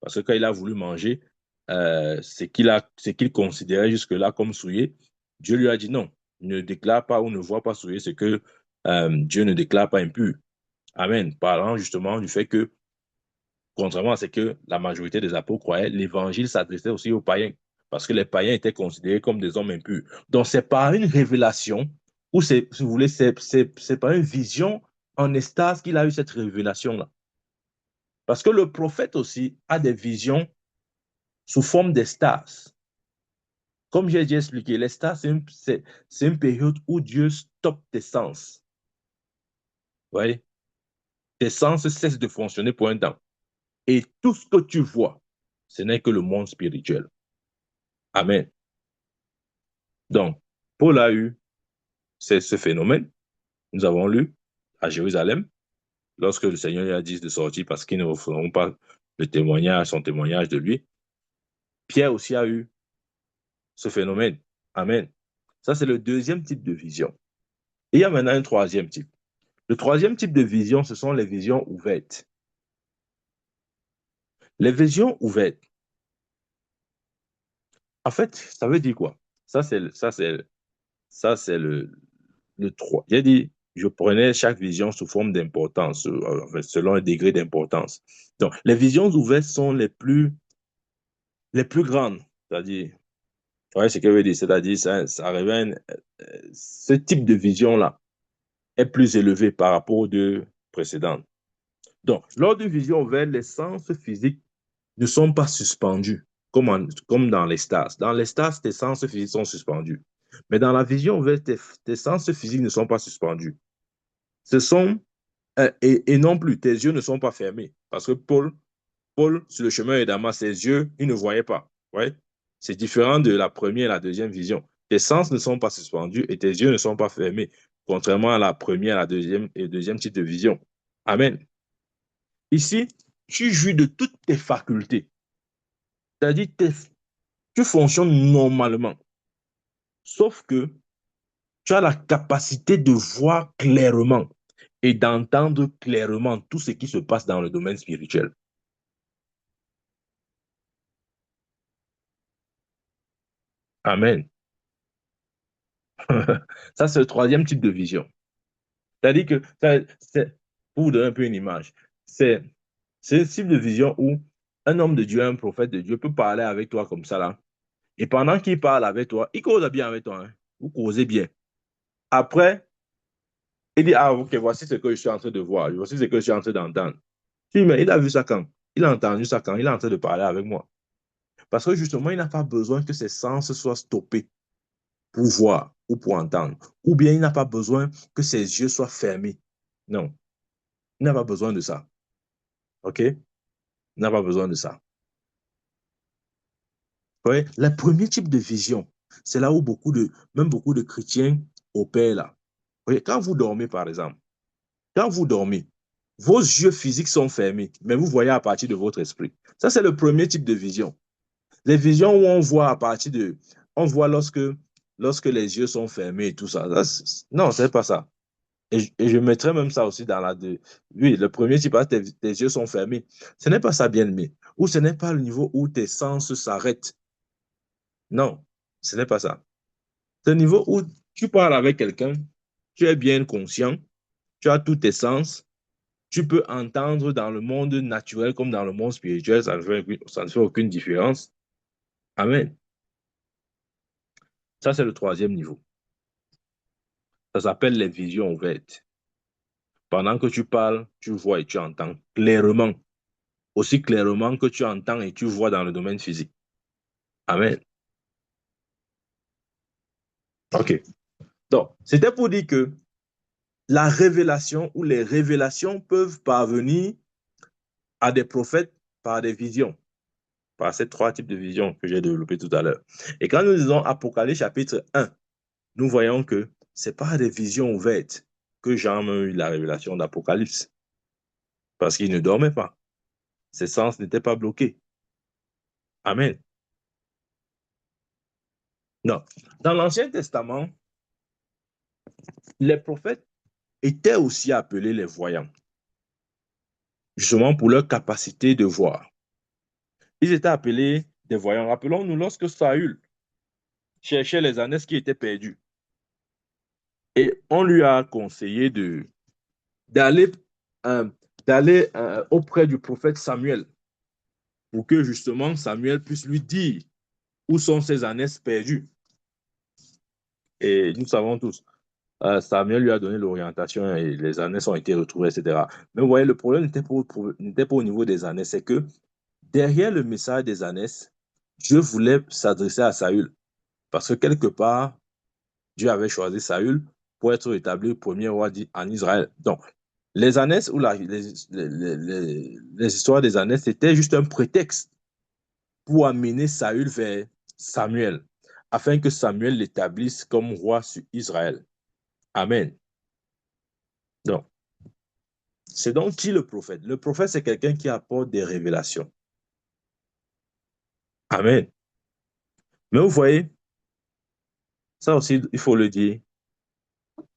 Speaker 1: Parce que quand il a voulu manger, ce qu'il considérait jusque-là comme souillé, Dieu lui a dit non, ne déclare pas ou ne vois pas souillé ce que Dieu ne déclare pas impur. Amen. Parlant justement du fait que, contrairement à ce que la majorité des apôtres croyaient, l'évangile s'adressait aussi aux païens, parce que les païens étaient considérés comme des hommes impurs. Donc c'est par une révélation, ou si vous voulez, c'est par une vision en extase qu'il a eu cette révélation-là. Parce que le prophète aussi a des visions sous forme d'extase. Comme j'ai déjà expliqué, l'extase, c'est une période où Dieu stoppe tes sens. Vous voyez? Tes sens cessent de fonctionner pour un temps. Et tout ce que tu vois, ce n'est que le monde spirituel. Amen. Donc, Paul a eu ce phénomène. Nous avons lu à Jérusalem, lorsque le Seigneur lui a dit de sortir parce qu'ils ne feront pas son témoignage de lui. Pierre aussi a eu ce phénomène. Amen. Ça, c'est le deuxième type de vision. Et il y a maintenant un troisième type. Le troisième type de vision, ce sont les visions ouvertes. Les visions ouvertes, en fait, ça veut dire quoi? Ça, c'est le 3. J'ai dit, je prenais chaque vision sous forme d'importance, selon un degré d'importance. Donc, les visions ouvertes sont les plus grandes. C'est-à-dire, ouais, ce que je veux dire, c'est-à-dire, ça révèle, ce type de vision-là est plus élevé par rapport aux deux précédentes. Donc, lors d'une vision ouverte, les sens physiques ne sont pas suspendus, comme dans les stars. Dans les stars, tes sens physiques sont suspendus. Mais dans la vision ouverte, tes sens physiques ne sont pas suspendus. Ce sont, et non plus, tes yeux ne sont pas fermés. Parce que Paul, sur le chemin de Damas, ses yeux, il ne voyait pas. Ouais? C'est différent de la première et la deuxième vision. Tes sens ne sont pas suspendus et tes yeux ne sont pas fermés, contrairement à la première, la deuxième et le deuxième type de vision. Amen. Ici, tu jouis de toutes tes facultés. C'est-à-dire, tu fonctionnes normalement. Sauf que tu as la capacité de voir clairement et d'entendre clairement tout ce qui se passe dans le domaine spirituel. Amen. Ça, c'est le troisième type de vision. C'est-à-dire que, pour vous donner un peu une image, c'est c'est ce type de vision où un homme de Dieu, un prophète de Dieu peut parler avec toi comme ça là. Et pendant qu'il parle avec toi, il cause bien avec toi. Hein. Vous causez bien. Après, il dit, ah, ok, voici ce que je suis en train de voir. Voici ce que je suis en train d'entendre. Tu dis, mais il a vu ça quand? Il a entendu ça quand? Il est en train de parler avec moi. Parce que justement, il n'a pas besoin que ses sens soient stoppés pour voir ou pour entendre. Ou bien il n'a pas besoin que ses yeux soient fermés. Non, il n'a pas besoin de ça. OK? Il n'a pas besoin de ça. Ouais? Le premier type de vision, c'est là où même beaucoup de chrétiens opèrent là. Oui, quand vous dormez, par exemple, quand vous dormez, vos yeux physiques sont fermés, mais vous voyez à partir de votre esprit. Ça, c'est le premier type de vision. Les visions où on voit à partir de... On voit lorsque les yeux sont fermés et tout ça. Non, c'est pas ça. Et je mettrais même ça aussi dans la... Oui, le premier type, tes yeux sont fermés. Ce n'est pas ça, bien aimé. Ou ce n'est pas le niveau où tes sens s'arrêtent. Non, ce n'est pas ça. C'est le niveau où tu parles avec quelqu'un, tu es bien conscient, tu as tous tes sens, tu peux entendre dans le monde naturel comme dans le monde spirituel, ça ne fait aucune différence. Amen. Ça, c'est le troisième niveau. Ça s'appelle les visions ouvertes. Pendant que tu parles, tu vois et tu entends clairement, aussi clairement que tu entends et tu vois dans le domaine physique. Amen. OK. Donc, c'était pour dire que la révélation ou les révélations peuvent parvenir à des prophètes par des visions, par ces trois types de visions que j'ai développées tout à l'heure. Et quand nous lisons Apocalypse chapitre 1, nous voyons que ce n'est pas des visions ouvertes que Jean a eu la révélation d'Apocalypse, parce qu'il ne dormait pas. Ses sens n'étaient pas bloqués. Amen. Non. Dans l'Ancien Testament, les prophètes étaient aussi appelés les voyants, justement pour leur capacité de voir. Ils étaient appelés des voyants. Rappelons-nous, lorsque Saül cherchait les ânesses qui étaient perdues, et on lui a conseillé d'aller euh, auprès du prophète Samuel pour que justement Samuel puisse lui dire où sont ces ânesses perdues. Et nous savons tous, Samuel lui a donné l'orientation et les ânesses ont été retrouvées, etc. Mais vous voyez, le problème n'était pas au niveau des ânesses, c'est que derrière le message des ânesses, Dieu voulait s'adresser à Saül. Parce que quelque part, Dieu avait choisi Saül pour être établi premier roi en Israël. Donc, les ânesses ou les histoires des ânesses, c'était juste un prétexte pour amener Saül vers Samuel, afin que Samuel l'établisse comme roi sur Israël. Amen. Donc, c'est donc qui le prophète? Le prophète, c'est quelqu'un qui apporte des révélations. Amen. Mais vous voyez, ça aussi, il faut le dire,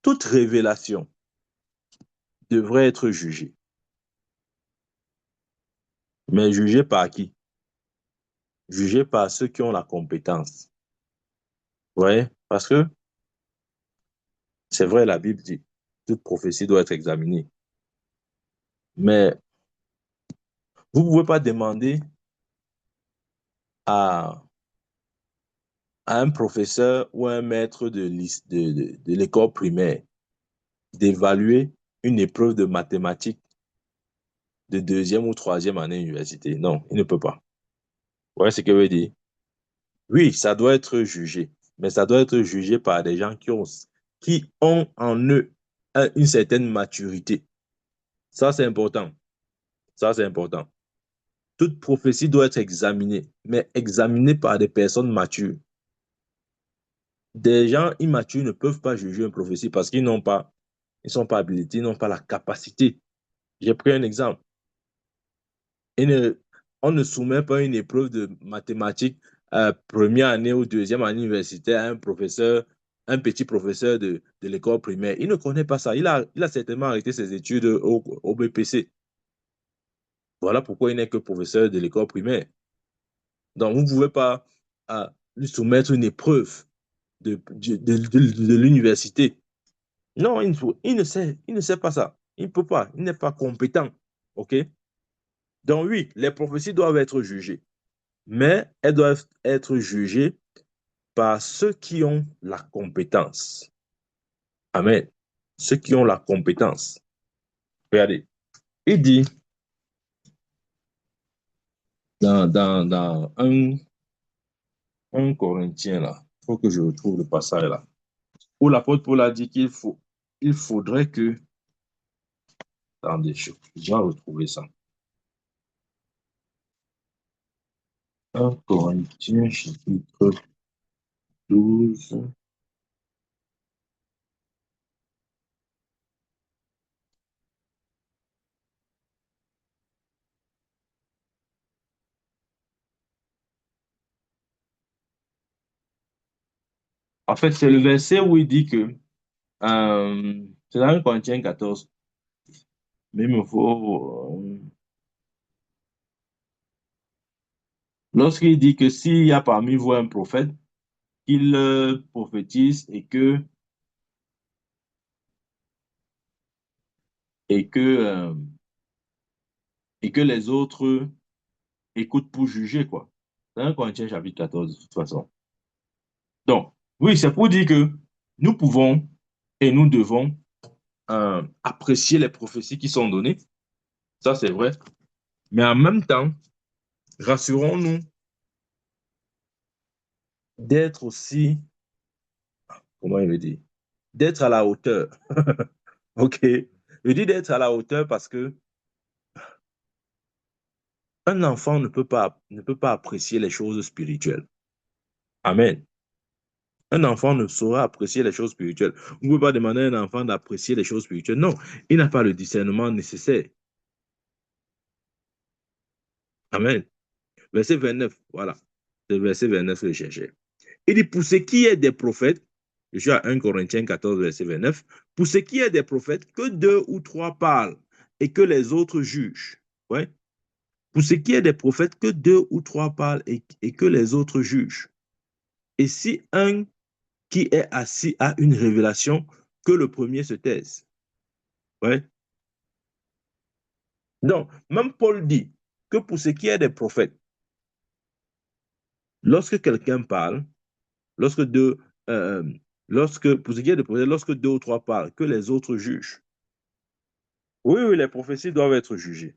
Speaker 1: toute révélation devrait être jugée. Mais jugée par qui? Jugée par ceux qui ont la compétence. Vous voyez? Parce que c'est vrai, la Bible dit, toute prophétie doit être examinée. Mais vous ne pouvez pas demander à à un professeur ou un maître de l'école primaire d'évaluer une épreuve de mathématiques de deuxième ou troisième année université. Non, il ne peut pas. Vous voyez ce que je veux dire? Oui, ça doit être jugé, mais ça doit être jugé par des gens qui ont en eux une certaine maturité. Ça, c'est important. Ça, c'est important. Toute prophétie doit être examinée, mais examinée par des personnes matures. Des gens immatures ne peuvent pas juger une prophétie parce ils sont pas habilités, ils n'ont pas la capacité. J'ai pris un exemple. Et on ne soumet pas une épreuve de mathématiques première année ou deuxième année universitaire à un professeur, un petit professeur de l'école primaire. Il ne connaît pas ça. Il a certainement arrêté ses études au BPC. Voilà pourquoi il n'est que professeur de l'école primaire. Donc, vous ne pouvez pas lui soumettre une épreuve de l'université. Non, il ne sait pas ça. Il ne peut pas. Il n'est pas compétent. OK? Donc, oui, les prophéties doivent être jugées, mais elles doivent être jugées par ceux qui ont la compétence. Amen. Ceux qui ont la compétence. Regardez, il dit dans un Corinthien, là, il faut que je retrouve le passage là, où l'apôtre Paul a dit il faudrait que, attendez, je vais retrouver ça. Un Corinthien, chapitre 12. En fait, c'est le verset où il dit que, c'est dans un Corinthien 14, mais il me faut, lorsqu'il dit que s'il y a parmi vous un prophète, qu'il prophétise et que, euh, et que les autres écoutent pour juger, quoi. C'est un Corinthiens chapitre 14, de toute façon. Donc, oui, c'est pour dire que nous pouvons et nous devons apprécier les prophéties qui sont données. Ça, c'est vrai. Mais en même temps, rassurons-nous d'être aussi, comment il veut dire, d'être à la hauteur. OK? Je dis d'être à la hauteur parce que un enfant ne peut pas apprécier les choses spirituelles. Amen. Un enfant ne saura apprécier les choses spirituelles. Vous ne pouvez pas demander à un enfant d'apprécier les choses spirituelles. Non, il n'a pas le discernement nécessaire. Amen. Verset 29, voilà. C'est le verset 29 que je cherchais. Il dit, pour ce qui est des prophètes, je suis à 1 Corinthiens 14, verset 29, pour ce qui est des prophètes, que deux ou trois parlent et que les autres jugent. Ouais. Pour ce qui est des prophètes, que deux ou trois parlent et que les autres jugent. Et si un qui est assis a une révélation, que le premier se taise. Ouais. Donc, même Paul dit que pour ce qui est des prophètes, lorsque quelqu'un parle, lorsque deux, euh, pour ce qui est des prophètes, lorsque deux ou trois parlent, que les autres jugent. Oui, oui, les prophéties doivent être jugées.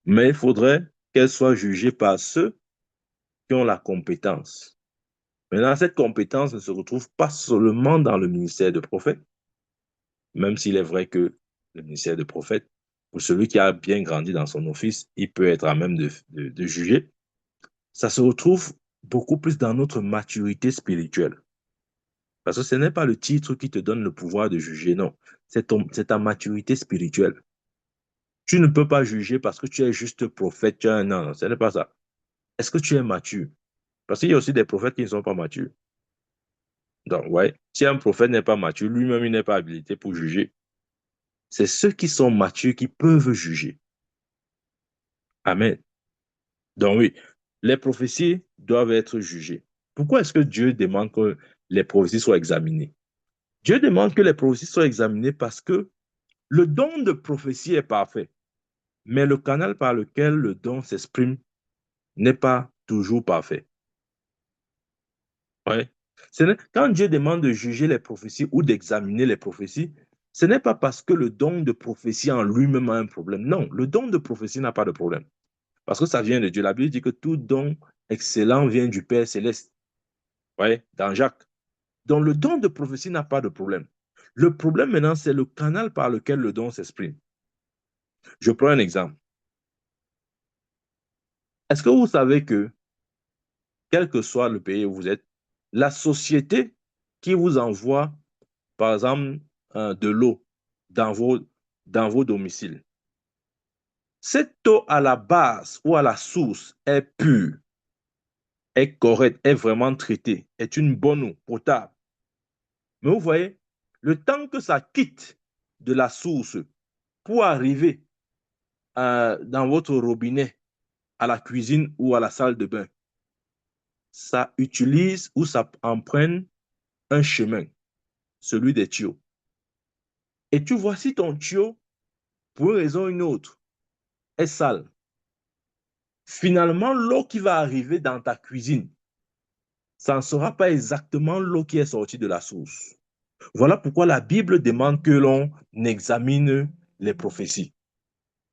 Speaker 1: Mais il faudrait qu'elles soient jugées par ceux qui ont la compétence. Maintenant, cette compétence ne se retrouve pas seulement dans le ministère de prophète, même s'il est vrai que le ministère de prophète, pour celui qui a bien grandi dans son office, il peut être à même de juger. Ça se retrouve beaucoup plus dans notre maturité spirituelle. Parce que ce n'est pas le titre qui te donne le pouvoir de juger, non. C'est ta maturité spirituelle. Tu ne peux pas juger parce que tu es juste prophète. Non, non, ce n'est pas ça. Est-ce que tu es mature? Parce qu'il y a aussi des prophètes qui ne sont pas matures. Donc, ouais, si un prophète n'est pas mature, lui-même, il n'est pas habilité pour juger. C'est ceux qui sont matures qui peuvent juger. Amen. Donc, oui, les prophéties doivent être jugées. Pourquoi est-ce que Dieu demande que les prophéties soient examinées? Dieu demande que les prophéties soient examinées parce que le don de prophétie est parfait, mais le canal par lequel le don s'exprime n'est pas toujours parfait. Ouais. Quand Dieu demande de juger les prophéties ou d'examiner les prophéties, ce n'est pas parce que le don de prophétie en lui-même a un problème. Non, le don de prophétie n'a pas de problème. Parce que ça vient de Dieu. La Bible dit que tout don excellent vient du Père céleste. Ouais, dans Jacques. Donc le don de prophétie n'a pas de problème. Le problème maintenant, c'est le canal par lequel le don s'exprime. Je prends un exemple. Est-ce que vous savez que, quel que soit le pays où vous êtes, la société qui vous envoie, par exemple, de l'eau dans vos domiciles, cette eau à la base ou à la source est pure, est correcte, est vraiment traitée, est une bonne eau potable. Mais vous voyez, le temps que ça quitte de la source pour arriver dans votre robinet, à la cuisine ou à la salle de bain, ça utilise ou ça emprunte un chemin, celui des tuyaux. Et tu vois, si ton tuyau, pour une raison ou une autre, est sale, finalement, l'eau qui va arriver dans ta cuisine, ça ne sera pas exactement l'eau qui est sortie de la source. Voilà pourquoi la Bible demande que l'on examine les prophéties.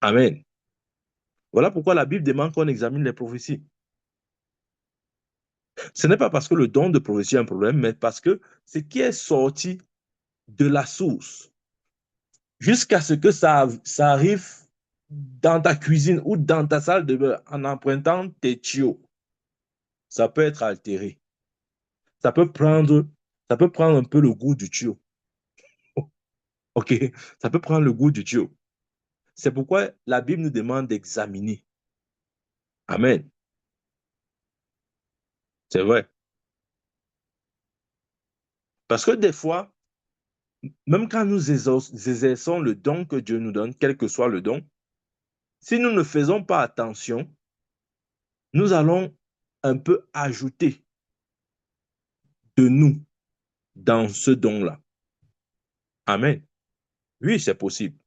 Speaker 1: Amen. Voilà pourquoi la Bible demande qu'on examine les prophéties. Ce n'est pas parce que le don de prophétie est un problème, mais parce que ce qui est sorti de la source jusqu'à ce que ça arrive dans ta cuisine ou dans ta salle de bain en empruntant tes tuyaux, ça peut être altéré. Ça peut prendre, ça peut prendre un peu le goût du tuyau. OK? Ça peut prendre le goût du tuyau. C'est pourquoi la Bible nous demande d'examiner. Amen. C'est vrai. Parce que des fois, même quand nous exerçons le don que Dieu nous donne, quel que soit le don, si nous ne faisons pas attention, nous allons un peu ajouter de nous dans ce don-là. Amen. Oui, c'est possible.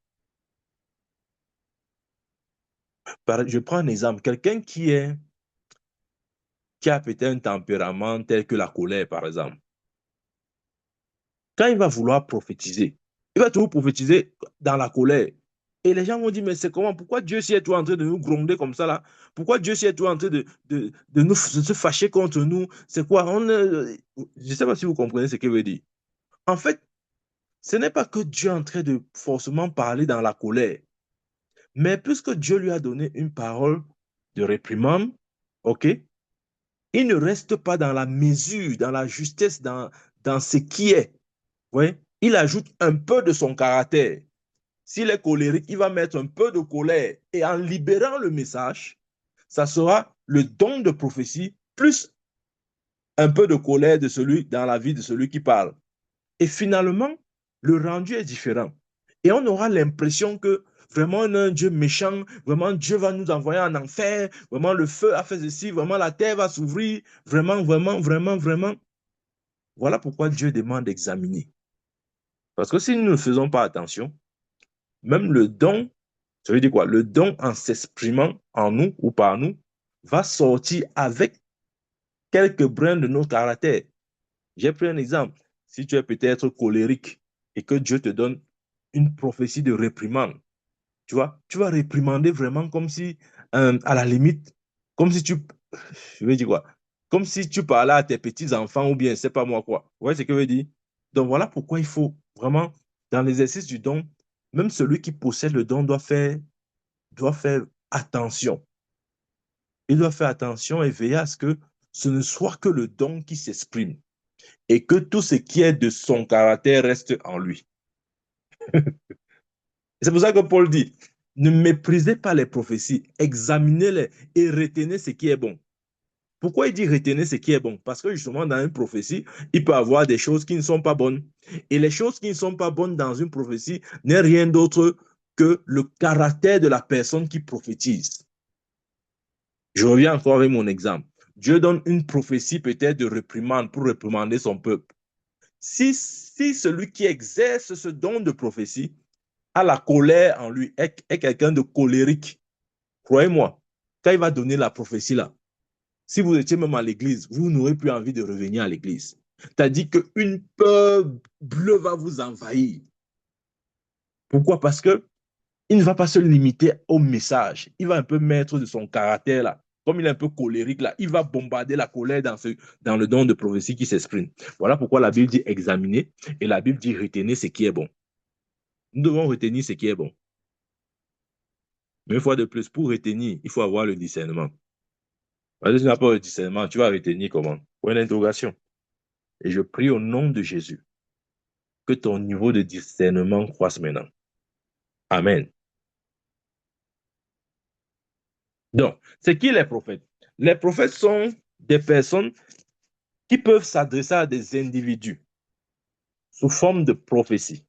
Speaker 1: Je prends un exemple. Quelqu'un qui a peut-être un tempérament tel que la colère, par exemple. Quand il va vouloir prophétiser, il va toujours prophétiser dans la colère. Et les gens vont dire, mais c'est comment? Pourquoi Dieu s'y est toujours en train de nous gronder comme ça là? Pourquoi Dieu s'y est toujours en train de nous de se fâcher contre nous? C'est quoi? Je ne sais pas si vous comprenez ce qu'il veut dire. En fait, ce n'est pas que Dieu est en train de forcément parler dans la colère, mais puisque Dieu lui a donné une parole de réprimande, ok, il ne reste pas dans la mesure, dans la justesse, dans ce qui est. Ouais. Il ajoute un peu de son caractère. S'il est colérique, il va mettre un peu de colère. Et en libérant le message, ça sera le don de prophétie plus un peu de colère de celui dans la vie de celui qui parle. Et finalement, le rendu est différent. Et on aura l'impression que vraiment on a un Dieu méchant, vraiment Dieu va nous envoyer en enfer, vraiment le feu a fait ceci, vraiment la terre va s'ouvrir, vraiment, vraiment, vraiment, vraiment. Voilà pourquoi Dieu demande d'examiner. Parce que si nous ne faisons pas attention, même le don, ça veut dire quoi? Le don en s'exprimant en nous ou par nous va sortir avec quelques brins de nos caractères. J'ai pris un exemple. Si tu es peut-être colérique et que Dieu te donne une prophétie de réprimande, tu vois, tu vas réprimander vraiment comme si, à la limite, comme si tu, je veux dire quoi, comme si tu parlais à tes petits-enfants ou bien, c'est pas moi quoi. Vous voyez ce que je veux dire? Donc voilà pourquoi il faut vraiment, dans l'exercice du don, même celui qui possède le don doit faire attention. Il doit faire attention et veiller à ce que ce ne soit que le don qui s'exprime et que tout ce qui est de son caractère reste en lui. C'est pour ça que Paul dit, ne méprisez pas les prophéties, examinez-les et retenez ce qui est bon. Pourquoi il dit retenez ce qui est bon? Parce que justement, dans une prophétie, il peut y avoir des choses qui ne sont pas bonnes. Et les choses qui ne sont pas bonnes dans une prophétie n'est rien d'autre que le caractère de la personne qui prophétise. Je reviens encore avec mon exemple. Dieu donne une prophétie peut-être de réprimande pour réprimander son peuple. Si celui qui exerce ce don de prophétie a la colère en lui, est quelqu'un de colérique, croyez-moi, quand il va donner la prophétie là, Si vous étiez même à l'église, vous n'aurez plus envie de revenir à l'église. C'est-à-dire qu'une peur bleue va vous envahir. Pourquoi? Parce que il ne va pas se limiter au message. Il va un peu mettre de son caractère là. Comme il est un peu colérique là, il va bombarder la colère dans le don de prophétie qui s'exprime. Voilà pourquoi la Bible dit examiner et la Bible dit retenir ce qui est bon. Nous devons retenir ce qui est bon. Mais une fois de plus, pour retenir, il faut avoir le discernement. Parce que si tu n'as pas le discernement, tu vas retenir comment? Point d'interrogation. Et je prie au nom de Jésus que ton niveau de discernement croisse maintenant. Amen. Donc, c'est qui les prophètes? Les prophètes sont des personnes qui peuvent s'adresser à des individus sous forme de prophétie.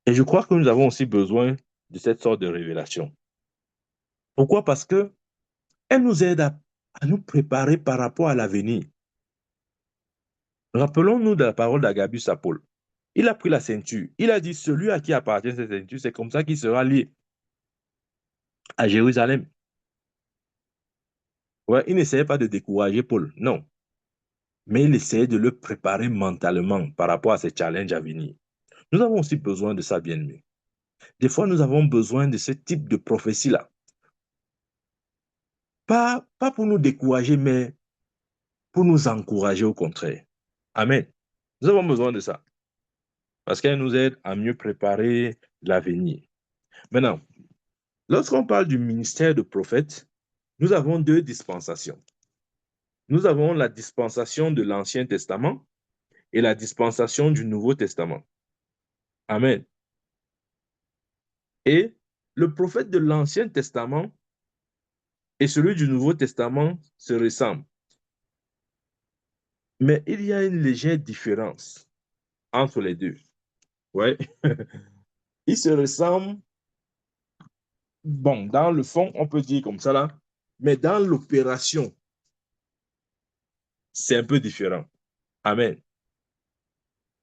Speaker 1: Et je crois que nous avons aussi besoin de cette sorte de révélation. Pourquoi? Parce que elle nous aide à nous préparer par rapport à l'avenir. Rappelons-nous de la parole d'Agabus à Paul. Il a pris la ceinture. Il a dit, celui à qui appartient cette ceinture, c'est comme ça qu'il sera lié à Jérusalem. Ouais, il n'essayait pas de décourager Paul, non. Mais il essayait de le préparer mentalement par rapport à ces challenges à venir. Nous avons aussi besoin de ça, bien-aimé. Des fois, nous avons besoin de ce type de prophétie-là. Pas pour nous décourager, mais pour nous encourager au contraire. Amen. Nous avons besoin de ça. Parce qu'elle nous aide à mieux préparer l'avenir. Maintenant, lorsqu'on parle du ministère de prophète, nous avons deux dispensations. Nous avons la dispensation de l'Ancien Testament et la dispensation du Nouveau Testament. Amen. Et le prophète de l'Ancien Testament et celui du Nouveau Testament se ressemblent. Mais il y a une légère différence entre les deux. Ouais. Ils se ressemblent, bon, dans le fond, on peut dire comme ça là, mais dans l'opération, c'est un peu différent. Amen.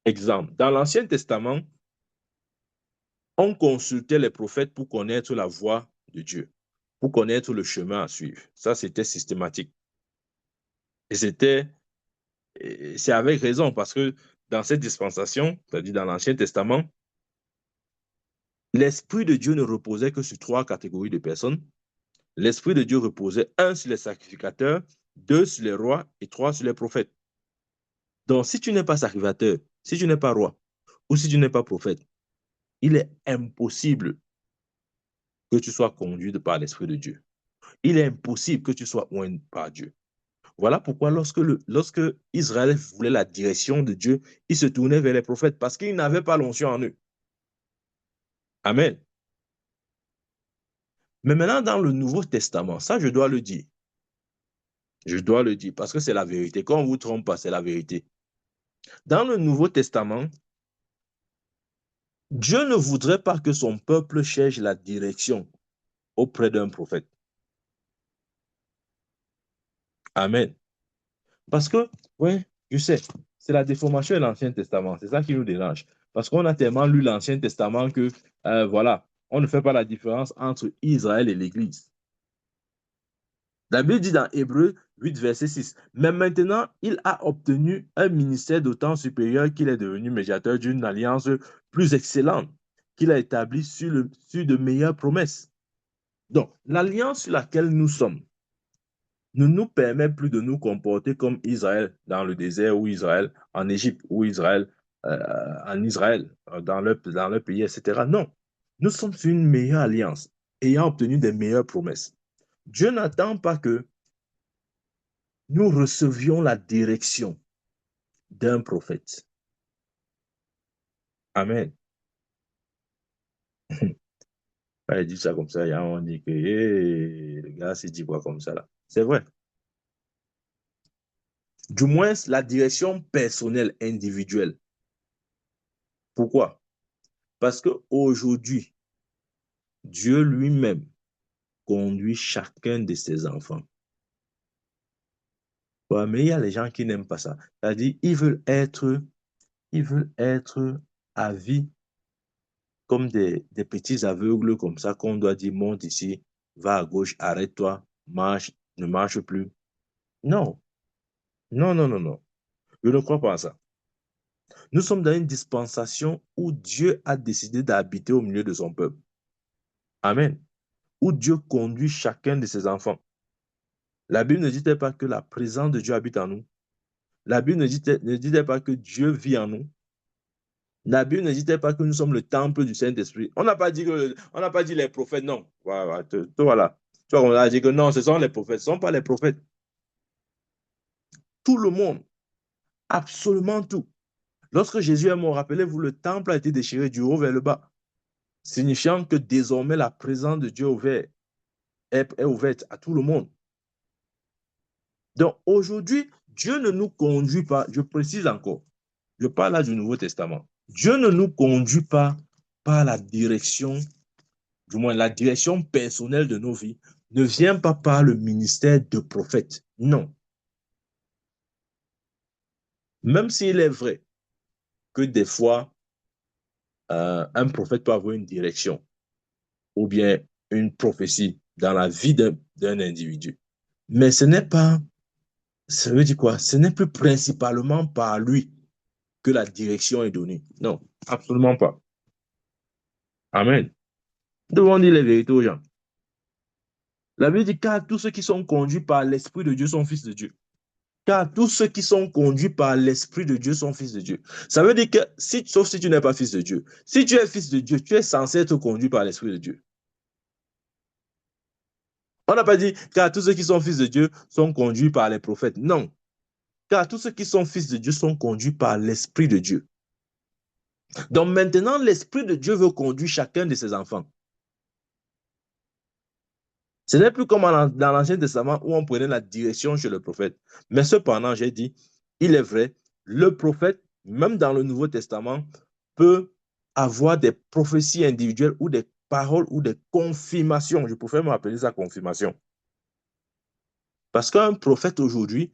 Speaker 1: Exemple, dans l'Ancien Testament, on consultait les prophètes pour connaître la voie de Dieu, pour connaître le chemin à suivre. Ça, c'était systématique. Et c'est avec raison, parce que dans cette dispensation, c'est-à-dire dans l'Ancien Testament, l'Esprit de Dieu ne reposait que sur trois catégories de personnes. L'Esprit de Dieu reposait, un, sur les sacrificateurs, deux, sur les rois et trois, sur les prophètes. Donc, si tu n'es pas sacrificateur, si tu n'es pas roi, ou si tu n'es pas prophète, il est impossible que tu sois conduit par l'Esprit de Dieu. Il est impossible que tu sois oint par Dieu. Voilà pourquoi lorsque Israël voulait la direction de Dieu, il se tournait vers les prophètes parce qu'ils n'avaient pas l'onction en eux. Amen. Mais maintenant, dans le Nouveau Testament, ça, je dois le dire. Je dois le dire parce que c'est la vérité. Quand on ne vous trompe pas, c'est la vérité. Dans le Nouveau Testament, Dieu ne voudrait pas que son peuple cherche la direction auprès d'un prophète. Amen. Parce que, ouais, je sais, c'est la déformation de l'Ancien Testament. C'est ça qui nous dérange. Parce qu'on a tellement lu l'Ancien Testament que, voilà, on ne fait pas la différence entre Israël et l'Église. La Bible dit dans Hébreux 8, verset 6, mais maintenant, il a obtenu un ministère d'autant supérieur qu'il est devenu médiateur d'une alliance plus excellente, qu'il a établie sur de meilleures promesses. Donc, l'alliance sur laquelle nous sommes ne nous permet plus de nous comporter comme Israël dans le désert ou Israël en Égypte ou Israël en Israël, dans leur pays, etc. Non, nous sommes sur une meilleure alliance, ayant obtenu des meilleures promesses. Dieu n'attend pas que nous recevions la direction d'un prophète. Amen. Il dit ça comme ça, on dit que hey, le gars s'est dit quoi comme ça là. C'est vrai. Du moins, la direction personnelle, individuelle. Pourquoi? Parce qu'aujourd'hui, Dieu lui-même conduit chacun de ses enfants. Ouais, mais il y a les gens qui n'aiment pas ça. C'est-à-dire, ils veulent être à vie comme des petits aveugles comme ça qu'on doit dire monte ici, va à gauche, arrête-toi, marche. ne marche plus. Non, non, non, non, non. Je ne crois pas à ça. Nous sommes dans une dispensation où Dieu a décidé d'habiter au milieu de son peuple. Amen. Où Dieu conduit chacun de ses enfants. La Bible ne dit pas que la présence de Dieu habite en nous. La Bible ne dit pas que Dieu vit en nous. La Bible ne dit pas que nous sommes le temple du Saint-Esprit. On n'a pas dit les prophètes, non. Voilà. Voilà. Tu vois, on a dit que non, ce sont les prophètes. Ce ne sont pas les prophètes. Tout le monde, absolument tout. Lorsque Jésus est mort, rappelez-vous, le temple a été déchiré du haut vers le bas, signifiant que désormais la présence de Dieu est ouverte à tout le monde. Donc aujourd'hui, Dieu ne nous conduit pas, je précise encore, je parle là du Nouveau Testament. Dieu ne nous conduit pas par la direction, du moins la direction personnelle de nos vies, ne vient pas par le ministère de prophète. Non. Même s'il est vrai que des fois, un prophète peut avoir une direction ou bien une prophétie dans la vie d'un individu. Mais ce n'est pas, ça veut dire quoi? Ce n'est plus principalement par lui que la direction est donnée. Non, absolument pas. Amen. Nous devons dire les vérités aux gens. La Bible dit, car tous ceux qui sont conduits par l'Esprit de Dieu sont fils de Dieu. Car tous ceux qui sont conduits par l'Esprit de Dieu sont fils de Dieu. Ça veut dire que, sauf si tu n'es pas fils de Dieu, si tu es fils de Dieu, tu es censé être conduit par l'Esprit de Dieu. On n'a pas dit, car tous ceux qui sont fils de Dieu sont conduits par les prophètes. Non. Car tous ceux qui sont fils de Dieu sont conduits par l'Esprit de Dieu. Donc maintenant, l'Esprit de Dieu veut conduire chacun de ses enfants. Ce n'est plus comme dans l'Ancien Testament où on prenait la direction chez le prophète. Mais cependant, j'ai dit, il est vrai, le prophète, même dans le Nouveau Testament, peut avoir des prophéties individuelles ou des paroles ou des confirmations. Je préfère m'appeler ça confirmation. Parce qu'un prophète aujourd'hui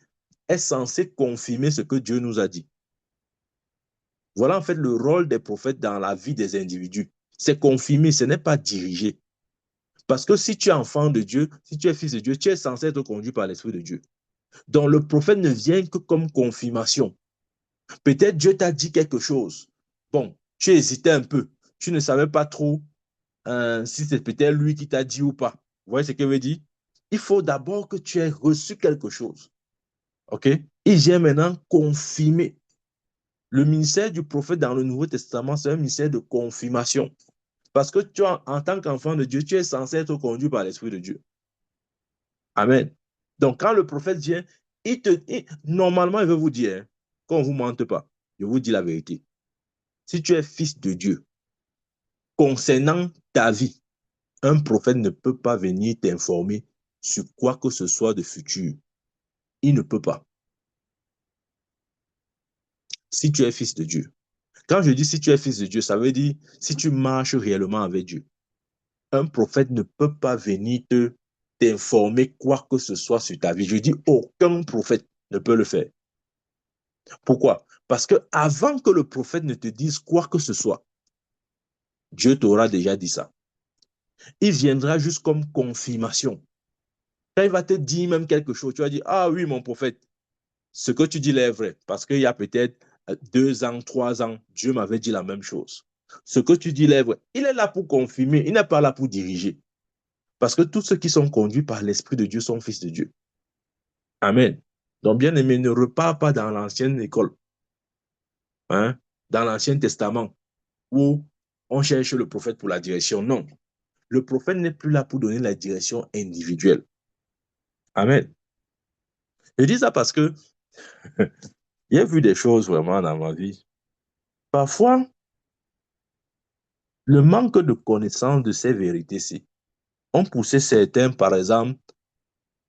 Speaker 1: est censé confirmer ce que Dieu nous a dit. Voilà en fait le rôle des prophètes dans la vie des individus. C'est confirmer, ce n'est pas diriger. Parce que si tu es enfant de Dieu, si tu es fils de Dieu, tu es censé être conduit par l'Esprit de Dieu. Donc le prophète ne vient que comme confirmation. Peut-être Dieu t'a dit quelque chose. Bon, tu hésitais un peu. Tu ne savais pas trop si c'est peut-être lui qui t'a dit ou pas. Vous voyez ce que je veux dire? Il faut d'abord que tu aies reçu quelque chose. OK? Il vient maintenant confirmer. Le ministère du prophète dans le Nouveau Testament, c'est un ministère de confirmation. Parce que toi, en tant qu'enfant de Dieu, tu es censé être conduit par l'Esprit de Dieu. Amen. Donc, quand le prophète vient, normalement, il veut vous dire, qu'on ne vous mente pas, je vous dis la vérité. Si tu es fils de Dieu, concernant ta vie, un prophète ne peut pas venir t'informer sur quoi que ce soit de futur. Il ne peut pas. Si tu es fils de Dieu. Quand je dis si tu es fils de Dieu, ça veut dire si tu marches réellement avec Dieu. Un prophète ne peut pas venir t'informer quoi que ce soit sur ta vie. Je dis aucun prophète ne peut le faire. Pourquoi? Parce que avant que le prophète ne te dise quoi que ce soit, Dieu t'aura déjà dit ça. Il viendra juste comme confirmation. Quand il va te dire même quelque chose, tu vas dire, ah oui, mon prophète, ce que tu dis là est vrai. Parce qu'il y a peut-être 2 ans, 3 ans, Dieu m'avait dit la même chose. Ce que tu dis là est vrai. Il est là pour confirmer, il n'est pas là pour diriger. Parce que tous ceux qui sont conduits par l'Esprit de Dieu sont fils de Dieu. Amen. Donc, bien aimé, ne repars pas dans l'ancienne école, hein, dans l'Ancien Testament, où on cherche le prophète pour la direction. Non. Le prophète n'est plus là pour donner la direction individuelle. Amen. Je dis ça parce que j'ai vu des choses vraiment dans ma vie. Parfois, le manque de connaissance de ces vérités-ci ont poussé certains, par exemple,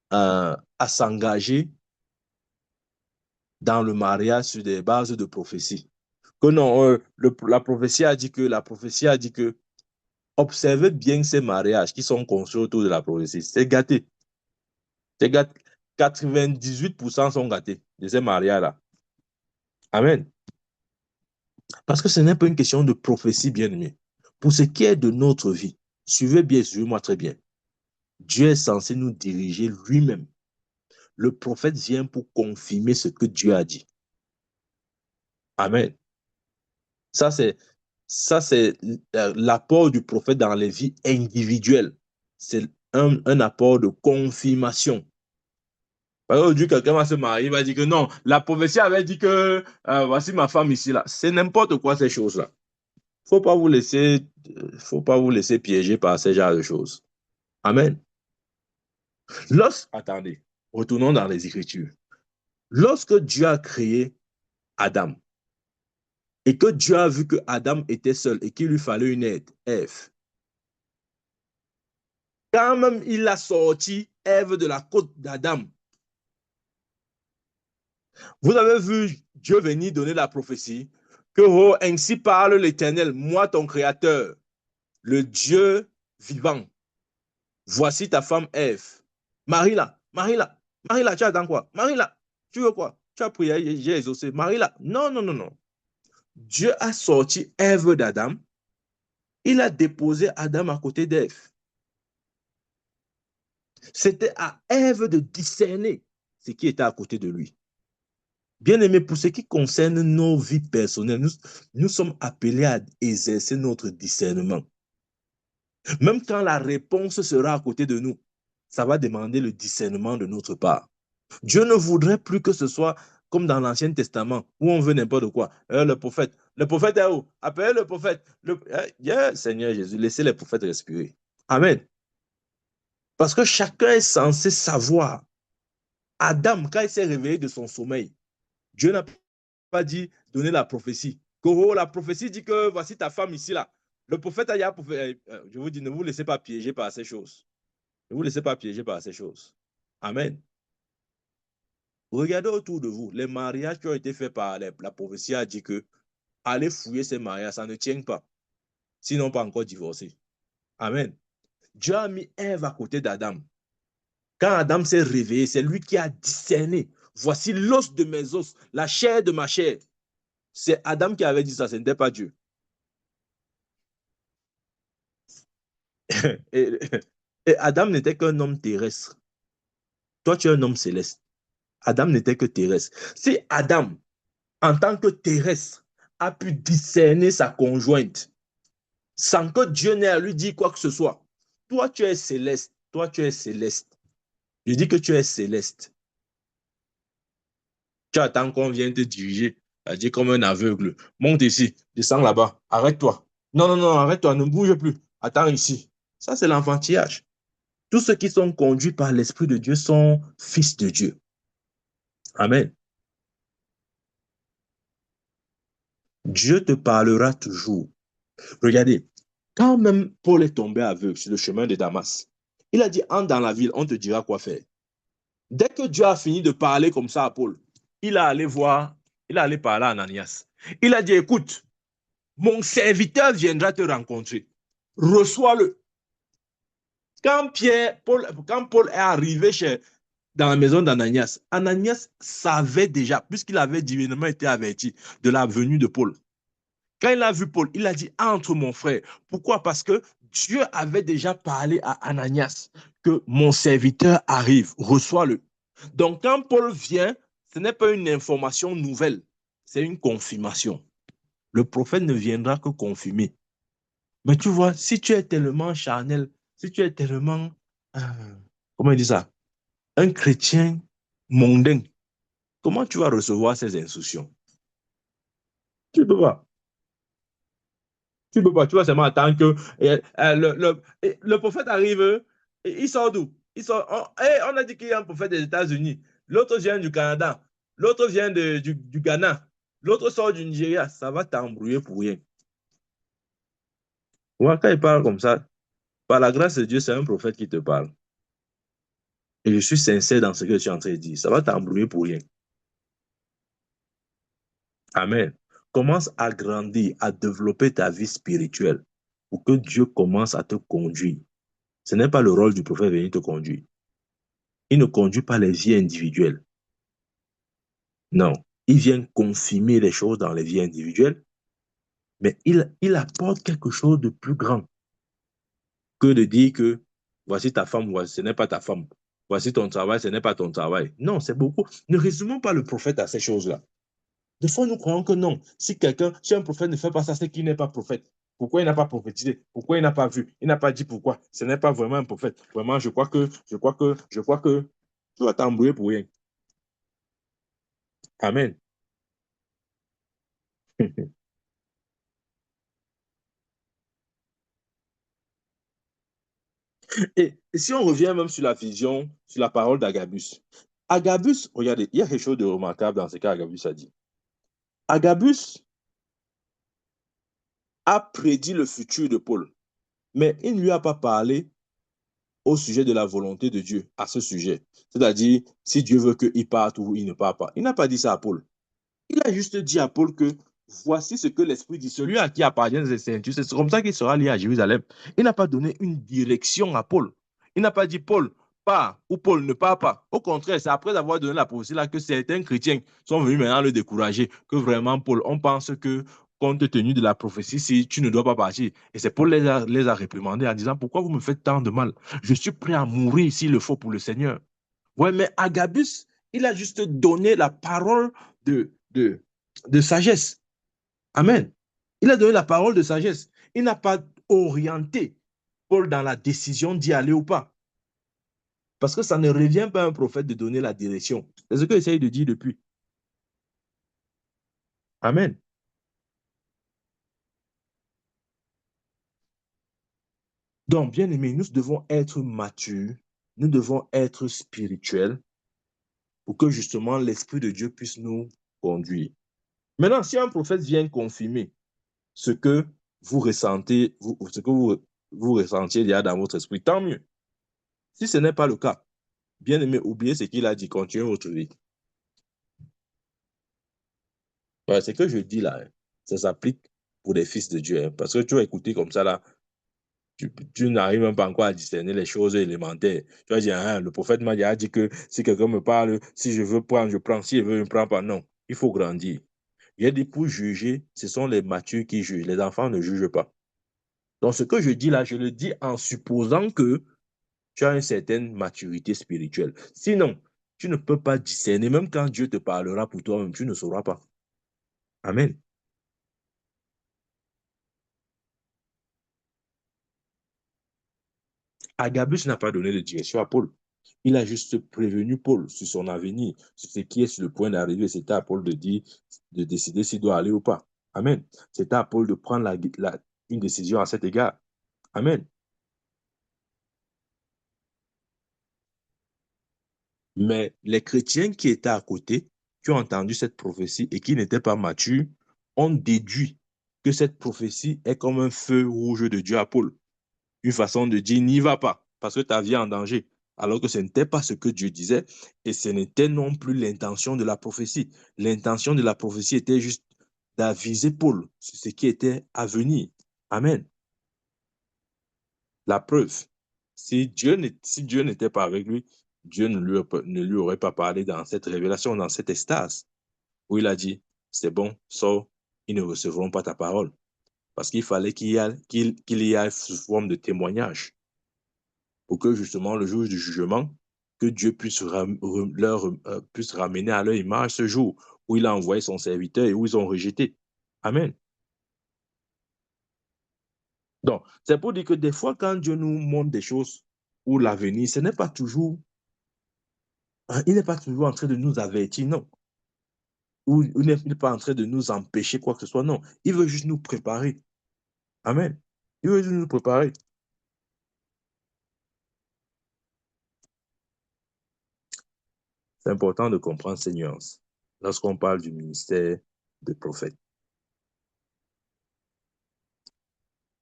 Speaker 1: à s'engager dans le mariage sur des bases de prophétie. Que non, la prophétie a dit que observez bien ces mariages qui sont construits autour de la prophétie. C'est gâté. C'est gâté. 98% sont gâtés de ces mariages-là. Amen. Parce que ce n'est pas une question de prophétie, bien aimé. Pour ce qui est de notre vie, suivez bien, suivez-moi très bien. Dieu est censé nous diriger lui-même le prophète vient pour confirmer ce que Dieu a dit. Amen. Ça, c'est l'apport du prophète dans les vies individuelles. C'est un apport de confirmation. Par exemple, aujourd'hui, quelqu'un va se marier, il va dire que non, la prophétie avait dit que voici ma femme ici, là. C'est n'importe quoi ces choses-là. Faut pas vous laisser piéger par ces genres de choses. Amen. Attendez, retournons dans les Écritures. Lorsque Dieu a créé Adam, et que Dieu a vu que Adam était seul et qu'il lui fallait une aide, Ève, quand même il a sorti Ève de la côte d'Adam, vous avez vu Dieu venir donner la prophétie que oh, ainsi parle l'Éternel, moi ton créateur, le Dieu vivant. Voici ta femme Ève. Marie-la, Marie-la, Marie-la, tu attends quoi? Marie-la, tu veux quoi? Tu as prié, j'ai exaucé. Marie-la. Non, non, non, non. Dieu a sorti Ève d'Adam. Il a déposé Adam à côté d'Ève. C'était à Ève de discerner ce qui était à côté de lui. Bien-aimés, pour ce qui concerne nos vies personnelles, nous sommes appelés à exercer notre discernement. Même quand la réponse sera à côté de nous, ça va demander le discernement de notre part. Dieu ne voudrait plus que ce soit comme dans l'Ancien Testament, où on veut n'importe quoi. Le prophète est où? Appelez le prophète. Seigneur Jésus, laissez les prophètes respirer. Amen. Parce que chacun est censé savoir. Adam, quand il s'est réveillé de son sommeil, Dieu n'a pas dit donner la prophétie. Que, oh, la prophétie dit que voici ta femme ici, là. Le prophète a dit, je vous dis, ne vous laissez pas piéger par ces choses. Ne vous laissez pas piéger par ces choses. Amen. Regardez autour de vous. Les mariages qui ont été faits par la prophétie a dit que allez fouiller ces mariages, ça ne tient pas. Sinon, pas encore divorcé. Amen. Dieu a mis Ève à côté d'Adam. Quand Adam s'est réveillé, c'est lui qui a discerné. Voici l'os de mes os, la chair de ma chair. C'est Adam qui avait dit ça, ce n'était pas Dieu. et, et Adam n'était qu'un homme terrestre. Toi, tu es un homme céleste. Adam n'était que terrestre. Si Adam, en tant que terrestre, a pu discerner sa conjointe sans que Dieu n'ait à lui dire quoi que ce soit, toi, tu es céleste. Toi, tu es céleste. Je dis que tu es céleste. Tu attends qu'on vienne te diriger, à dire comme un aveugle. Monte ici, descends là-bas, arrête-toi. Non, non, non, arrête-toi, ne bouge plus. Attends ici. Ça, c'est l'enfantillage. Tous ceux qui sont conduits par l'Esprit de Dieu sont fils de Dieu. Amen. Dieu te parlera toujours. Regardez, quand même Paul est tombé aveugle sur le chemin de Damas, il a dit, entre dans la ville, on te dira quoi faire. Dès que Dieu a fini de parler comme ça à Paul, il a allé parler à Ananias. Il a dit, écoute, mon serviteur viendra te rencontrer. Reçois-le. Quand Paul est arrivé dans la maison d'Ananias, Ananias savait déjà, puisqu'il avait divinement été averti de la venue de Paul. Quand il a vu Paul, il a dit, entre mon frère. Pourquoi? Parce que Dieu avait déjà parlé à Ananias que mon serviteur arrive, reçois-le. Donc quand Paul vient, ce n'est pas une information nouvelle, c'est une confirmation. Le prophète ne viendra que confirmer. Mais tu vois, si tu es tellement charnel, si tu es tellement, euh, comment on dit ça, un chrétien mondain, comment tu vas recevoir ces instructions? Tu ne peux pas. Tu ne peux pas. Tu vas seulement attendre que le prophète arrive. Il sort d'où? On a dit qu'il y a un prophète des États-Unis. L'autre vient du Canada. L'autre vient du Ghana. L'autre sort du Nigeria. Ça va t'embrouiller pour rien. Ouais, quand il parle comme ça, par la grâce de Dieu, c'est un prophète qui te parle. Et je suis sincère dans ce que tu es en train de dire. Ça va t'embrouiller pour rien. Amen. Commence à grandir, à développer ta vie spirituelle pour que Dieu commence à te conduire. Ce n'est pas le rôle du prophète de venir te conduire. Il ne conduit pas les vies individuelles. Non. Il vient confirmer les choses dans les vies individuelles, mais il apporte quelque chose de plus grand que de dire que voici ta femme, voici, ce n'est pas ta femme. voici ton travail, ce n'est pas ton travail. Non, c'est beaucoup. Ne résumons pas le prophète à ces choses-là. Des fois, nous croyons que non. Si un prophète ne fait pas ça, c'est qu'il n'est pas prophète. Pourquoi il n'a pas prophétisé? Pourquoi il n'a pas vu? Il n'a pas dit pourquoi. Ce n'est pas vraiment un prophète. Vraiment, je crois que tu vas t'embrouiller pour rien. Amen. Et si on revient même sur la vision, sur la parole d'Agabus. Agabus, regardez, il y a quelque chose de remarquable dans ce qu'Agabus a dit. Agabus a prédit le futur de Paul, mais il ne lui a pas parlé au sujet de la volonté de Dieu, à ce sujet. C'est-à-dire, si Dieu veut qu'il parte ou il ne part pas. Il n'a pas dit ça à Paul. Il a juste dit à Paul que voici ce que l'Esprit dit. Celui à qui appartiennent ces ceintures, c'est comme ça qu'il sera lié à Jérusalem. Il n'a pas donné une direction à Paul. Il n'a pas dit Paul part ou Paul ne part pas. Au contraire, c'est après avoir donné la prophétie là que certains chrétiens sont venus maintenant le décourager. Que vraiment, Paul, on pense que compte tenu de la prophétie, si tu ne dois pas partir. Et c'est Paul les a réprimandés en disant pourquoi vous me faites tant de mal? Je suis prêt à mourir s'il le faut pour le Seigneur. Ouais, mais Agabus, il a juste donné la parole de sagesse. Amen. Il a donné la parole de sagesse. Il n'a pas orienté Paul dans la décision d'y aller ou pas. Parce que ça ne revient pas à un prophète de donner la direction. C'est ce que j'essaye de dire depuis. Amen. Donc, bien aimés, nous devons être matures, nous devons être spirituels pour que justement l'Esprit de Dieu puisse nous conduire. Maintenant, si un prophète vient confirmer ce que vous ressentez, ce que vous ressentiez déjà dans votre esprit, tant mieux. Si ce n'est pas le cas, bien aimé, oubliez ce qu'il a dit, continuez votre vie. Ouais, ce que je dis là, hein, ça s'applique pour les fils de Dieu. Hein, parce que tu vas écouter comme ça là, tu n'arrives même pas encore à discerner les choses élémentaires. Tu vas dire, hein, le prophète m'a dit que si quelqu'un me parle, si je veux prendre, je prends, si je veux, je ne prends pas. Non, il faut grandir. Il y a des pour juger, ce sont les matures qui jugent. Les enfants ne jugent pas. Donc, ce que je dis là, je le dis en supposant que tu as une certaine maturité spirituelle. Sinon, tu ne peux pas discerner, même quand Dieu te parlera pour toi-même, tu ne sauras pas. Amen. Agabus n'a pas donné de direction à Paul. Il a juste prévenu Paul sur son avenir, sur ce qui est sur le point d'arriver. C'était à Paul de dire, de décider s'il doit aller ou pas. Amen. C'était à Paul de prendre une décision à cet égard. Amen. Mais les chrétiens qui étaient à côté, qui ont entendu cette prophétie et qui n'étaient pas matures, ont déduit que cette prophétie est comme un feu rouge de Dieu à Paul. Une façon de dire, n'y va pas, parce que ta vie est en danger. Alors que ce n'était pas ce que Dieu disait, et ce n'était non plus l'intention de la prophétie. L'intention de la prophétie était juste d'aviser Paul sur ce qui était à venir. Amen. La preuve, si Dieu n'était pas avec lui, Dieu ne lui aurait pas parlé dans cette révélation, dans cette extase, où il a dit, c'est bon, sors, ils ne recevront pas ta parole. Parce qu'il fallait qu'il y ait sous forme de témoignage pour que justement le jour du jugement, que Dieu puisse ramener à leur image ce jour où il a envoyé son serviteur et où ils ont rejeté. Amen. Donc, c'est pour dire que des fois, quand Dieu nous montre des choses ou l'avenir, ce n'est pas toujours, il n'est pas toujours en train de nous avertir, non. Ou il n'est pas en train de nous empêcher quoi que ce soit, non. Il veut juste nous préparer. Amen. Il veut juste nous préparer. C'est important de comprendre ces nuances lorsqu'on parle du ministère de prophète.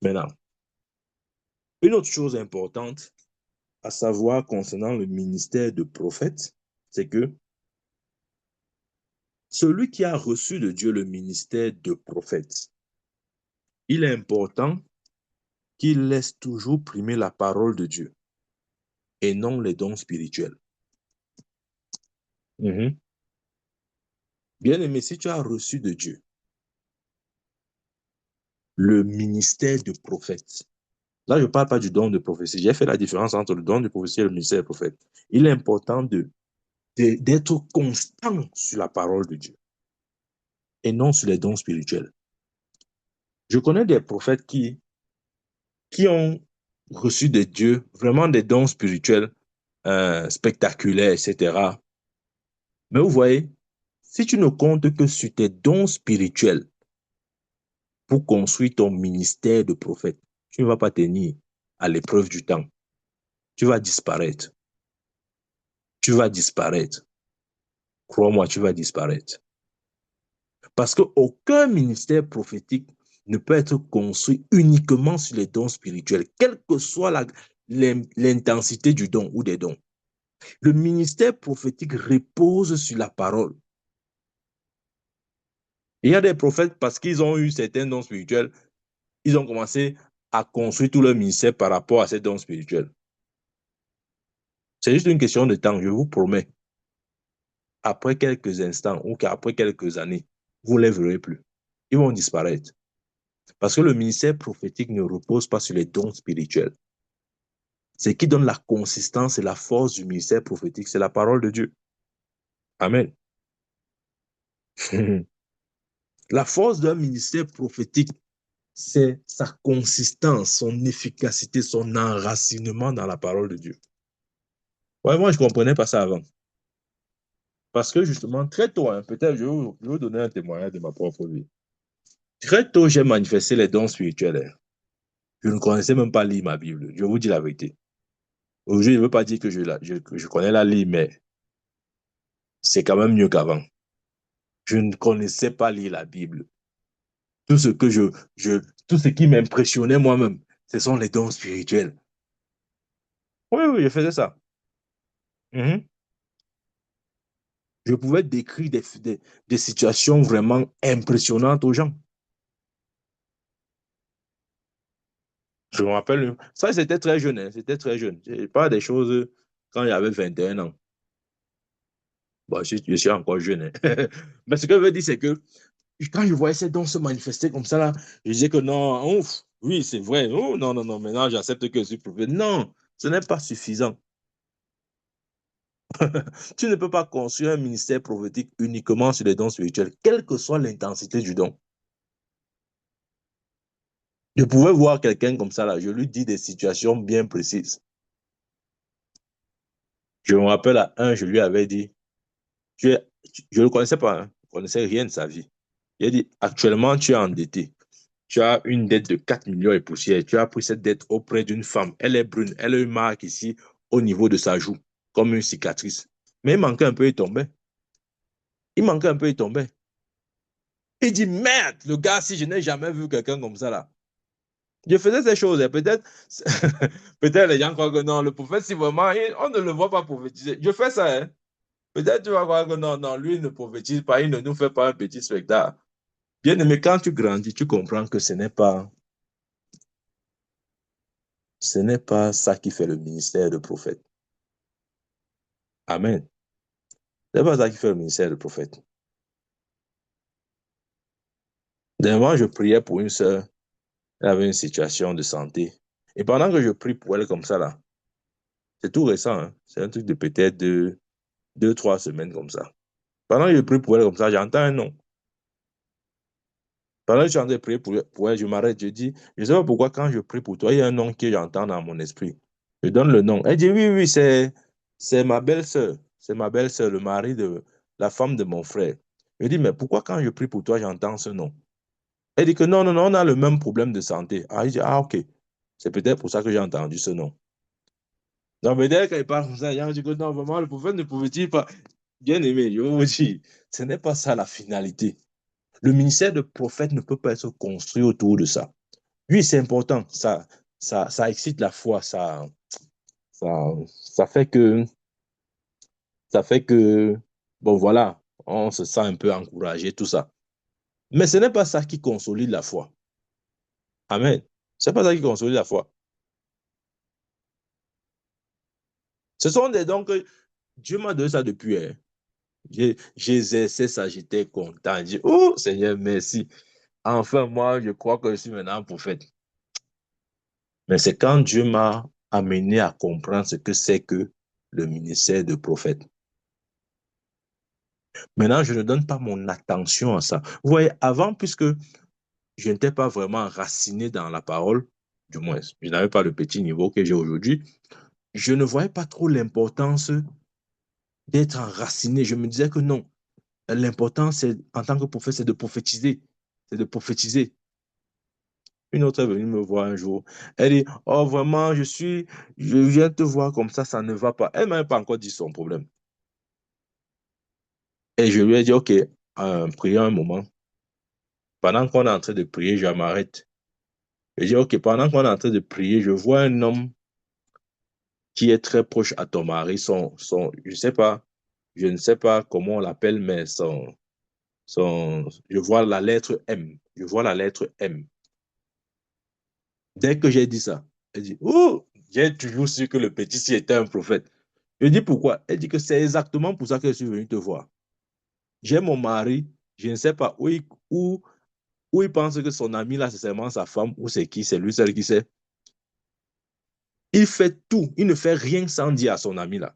Speaker 1: Maintenant, une autre chose importante à savoir concernant le ministère de prophète, c'est que celui qui a reçu de Dieu le ministère de prophète, il est important qu'il laisse toujours primer la parole de Dieu et non les dons spirituels. Mhm. Bien aimé, si tu as reçu de Dieu le ministère de prophète, Là, je ne parle pas du don de prophétie. J'ai fait la différence entre le don de prophétie et le ministère de prophète. Il est important d'être constant sur la parole de Dieu et non sur les dons spirituels. Je connais des prophètes qui ont reçu de Dieu vraiment des dons spirituels spectaculaires, etc. Mais vous voyez, si tu ne comptes que sur tes dons spirituels pour construire ton ministère de prophète, tu ne vas pas tenir à l'épreuve du temps. Tu vas disparaître. Tu vas disparaître. Crois-moi, tu vas disparaître. Parce qu'aucun ministère prophétique ne peut être construit uniquement sur les dons spirituels, quelle que soit l'intensité du don ou des dons. Le ministère prophétique repose sur la parole. Il y a des prophètes, parce qu'ils ont eu certains dons spirituels, ils ont commencé à construire tout leur ministère par rapport à ces dons spirituels. C'est juste une question de temps, je vous promets. Après quelques instants ou après quelques années, vous ne les verrez plus. Ils vont disparaître. Parce que le ministère prophétique ne repose pas sur les dons spirituels. Ce qui donne la consistance et la force du ministère prophétique, c'est la parole de Dieu. Amen. La force d'un ministère prophétique, c'est sa consistance, son efficacité, son enracinement dans la parole de Dieu. Ouais, moi, je ne comprenais pas ça avant. Parce que justement, très tôt, hein, peut-être je vais vous donner un témoignage de ma propre vie. Très tôt, j'ai manifesté les dons spirituels. Hein. Je ne connaissais même pas lire ma Bible. Je vous dis la vérité. Aujourd'hui, je ne veux pas dire que je connais la lire, mais c'est quand même mieux qu'avant. Je ne connaissais pas lire la Bible. Tout ce que tout ce qui m'impressionnait moi-même, ce sont les dons spirituels. Oui, oui, je faisais ça. Mhm. Je pouvais décrire des situations vraiment impressionnantes aux gens. Je me rappelle, ça c'était très jeune, hein, c'était très jeune. Je parle des choses quand il y avait 21 ans. Bon, je suis encore jeune. Hein. Mais ce que je veux dire, c'est que quand je voyais ces dons se manifester comme ça, là, je disais que non, ouf, oui, c'est vrai. Oh, non, non, non, maintenant j'accepte que je suis prophète. Non, ce n'est pas suffisant. Tu ne peux pas construire un ministère prophétique uniquement sur les dons spirituels, quelle que soit l'intensité du don. Je pouvais voir quelqu'un comme ça, là, je lui dis des situations bien précises. Je me rappelle à un, je lui avais dit, je ne le connaissais pas, hein, je ne connaissais rien de sa vie. J'ai dit, actuellement, tu es endetté. Tu as une dette de 4 millions et poussière. Tu as pris cette dette auprès d'une femme. Elle est brune. Elle a une marque ici au niveau de sa joue, comme une cicatrice. Mais il manquait un peu, il tombait. Il manquait un peu, il tombait. Il dit, merde, le gars, si je n'ai jamais vu quelqu'un comme ça, là. Je faisais ces choses. Peut-être peut-être les gens croient que non, le prophète, si vraiment, on ne le voit pas prophétiser. Je fais ça. Hein. Peut-être tu vas croire que non, non, lui il ne prophétise pas, il ne nous fait pas un petit spectacle. Bien aimé, quand tu grandis, tu comprends que ce n'est pas ça qui fait le ministère de prophète. Amen. Ce n'est pas ça qui fait le ministère de prophète. Dernièrement, je priais pour une sœur. Elle avait une situation de santé. Et pendant que je prie pour elle comme ça, là, c'est tout récent. Hein. C'est un truc de peut-être 2, 3 semaines comme ça. Pendant que je prie pour elle comme ça, j'entends un nom. Pendant que je suis en train de prier pour elle, je m'arrête. Je dis, je ne sais pas pourquoi quand je prie pour toi, il y a un nom que j'entends dans mon esprit. Je donne le nom. Elle dit, oui, oui, c'est ma belle-sœur. C'est ma belle-sœur, le mari de la femme de mon frère. Je dis, mais pourquoi quand je prie pour toi, j'entends ce nom? Elle dit que non, non, non, on a le même problème de santé. Ah, je dis, ah, ok. C'est peut-être pour ça que j'ai entendu ce nom. Non, mais dès qu'elle parle comme ça, je dis que non, vraiment, le prophète ne pouvait-il pas. Bien aimé, je vous dis, ce n'est pas ça la finalité. Le ministère de prophète ne peut pas être construit autour de ça. Oui, c'est important. Ça excite la foi. Ça, ça fait que, ça fait que, bon, voilà, on se sent un peu encouragé, tout ça. Mais ce n'est pas ça qui consolide la foi. Amen. Ce n'est pas ça qui consolide la foi. Ce sont des dons que Dieu m'a donné ça depuis. Hein. J'exerçais ça, j'étais content. Je dis, oh Seigneur, merci. Enfin, moi, je crois que je suis maintenant prophète. Mais c'est quand Dieu m'a amené à comprendre ce que c'est que le ministère de prophète. Maintenant, je ne donne pas mon attention à ça. Vous voyez, avant, puisque je n'étais pas vraiment enraciné dans la parole, du moins, je n'avais pas le petit niveau que j'ai aujourd'hui, je ne voyais pas trop l'importance d'être enraciné. Je me disais que non, l'important, c'est, en tant que prophète, c'est de prophétiser. C'est de prophétiser. Une autre est venue me voir un jour. Elle dit, oh, vraiment, je viens te voir comme ça ne va pas. Elle ne m'a pas encore dit son problème. Et je lui ai dit, OK, prions un moment. Pendant qu'on est en train de prier, je m'arrête. Je dis, OK, pendant qu'on est en train de prier, je vois un homme qui est très proche à ton mari, je ne sais pas comment on l'appelle, mais je vois la lettre M. Je vois la lettre M. Dès que j'ai dit ça, elle dit, oh, j'ai toujours su que le petit-ci était un prophète. Je dis pourquoi? Elle dit que c'est exactement pour ça que je suis venu te voir. J'ai mon mari, je ne sais pas où il pense que son ami là, c'est seulement sa femme, ou c'est qui, c'est lui seul qui sait. Il fait tout, il ne fait rien sans dire à son ami là.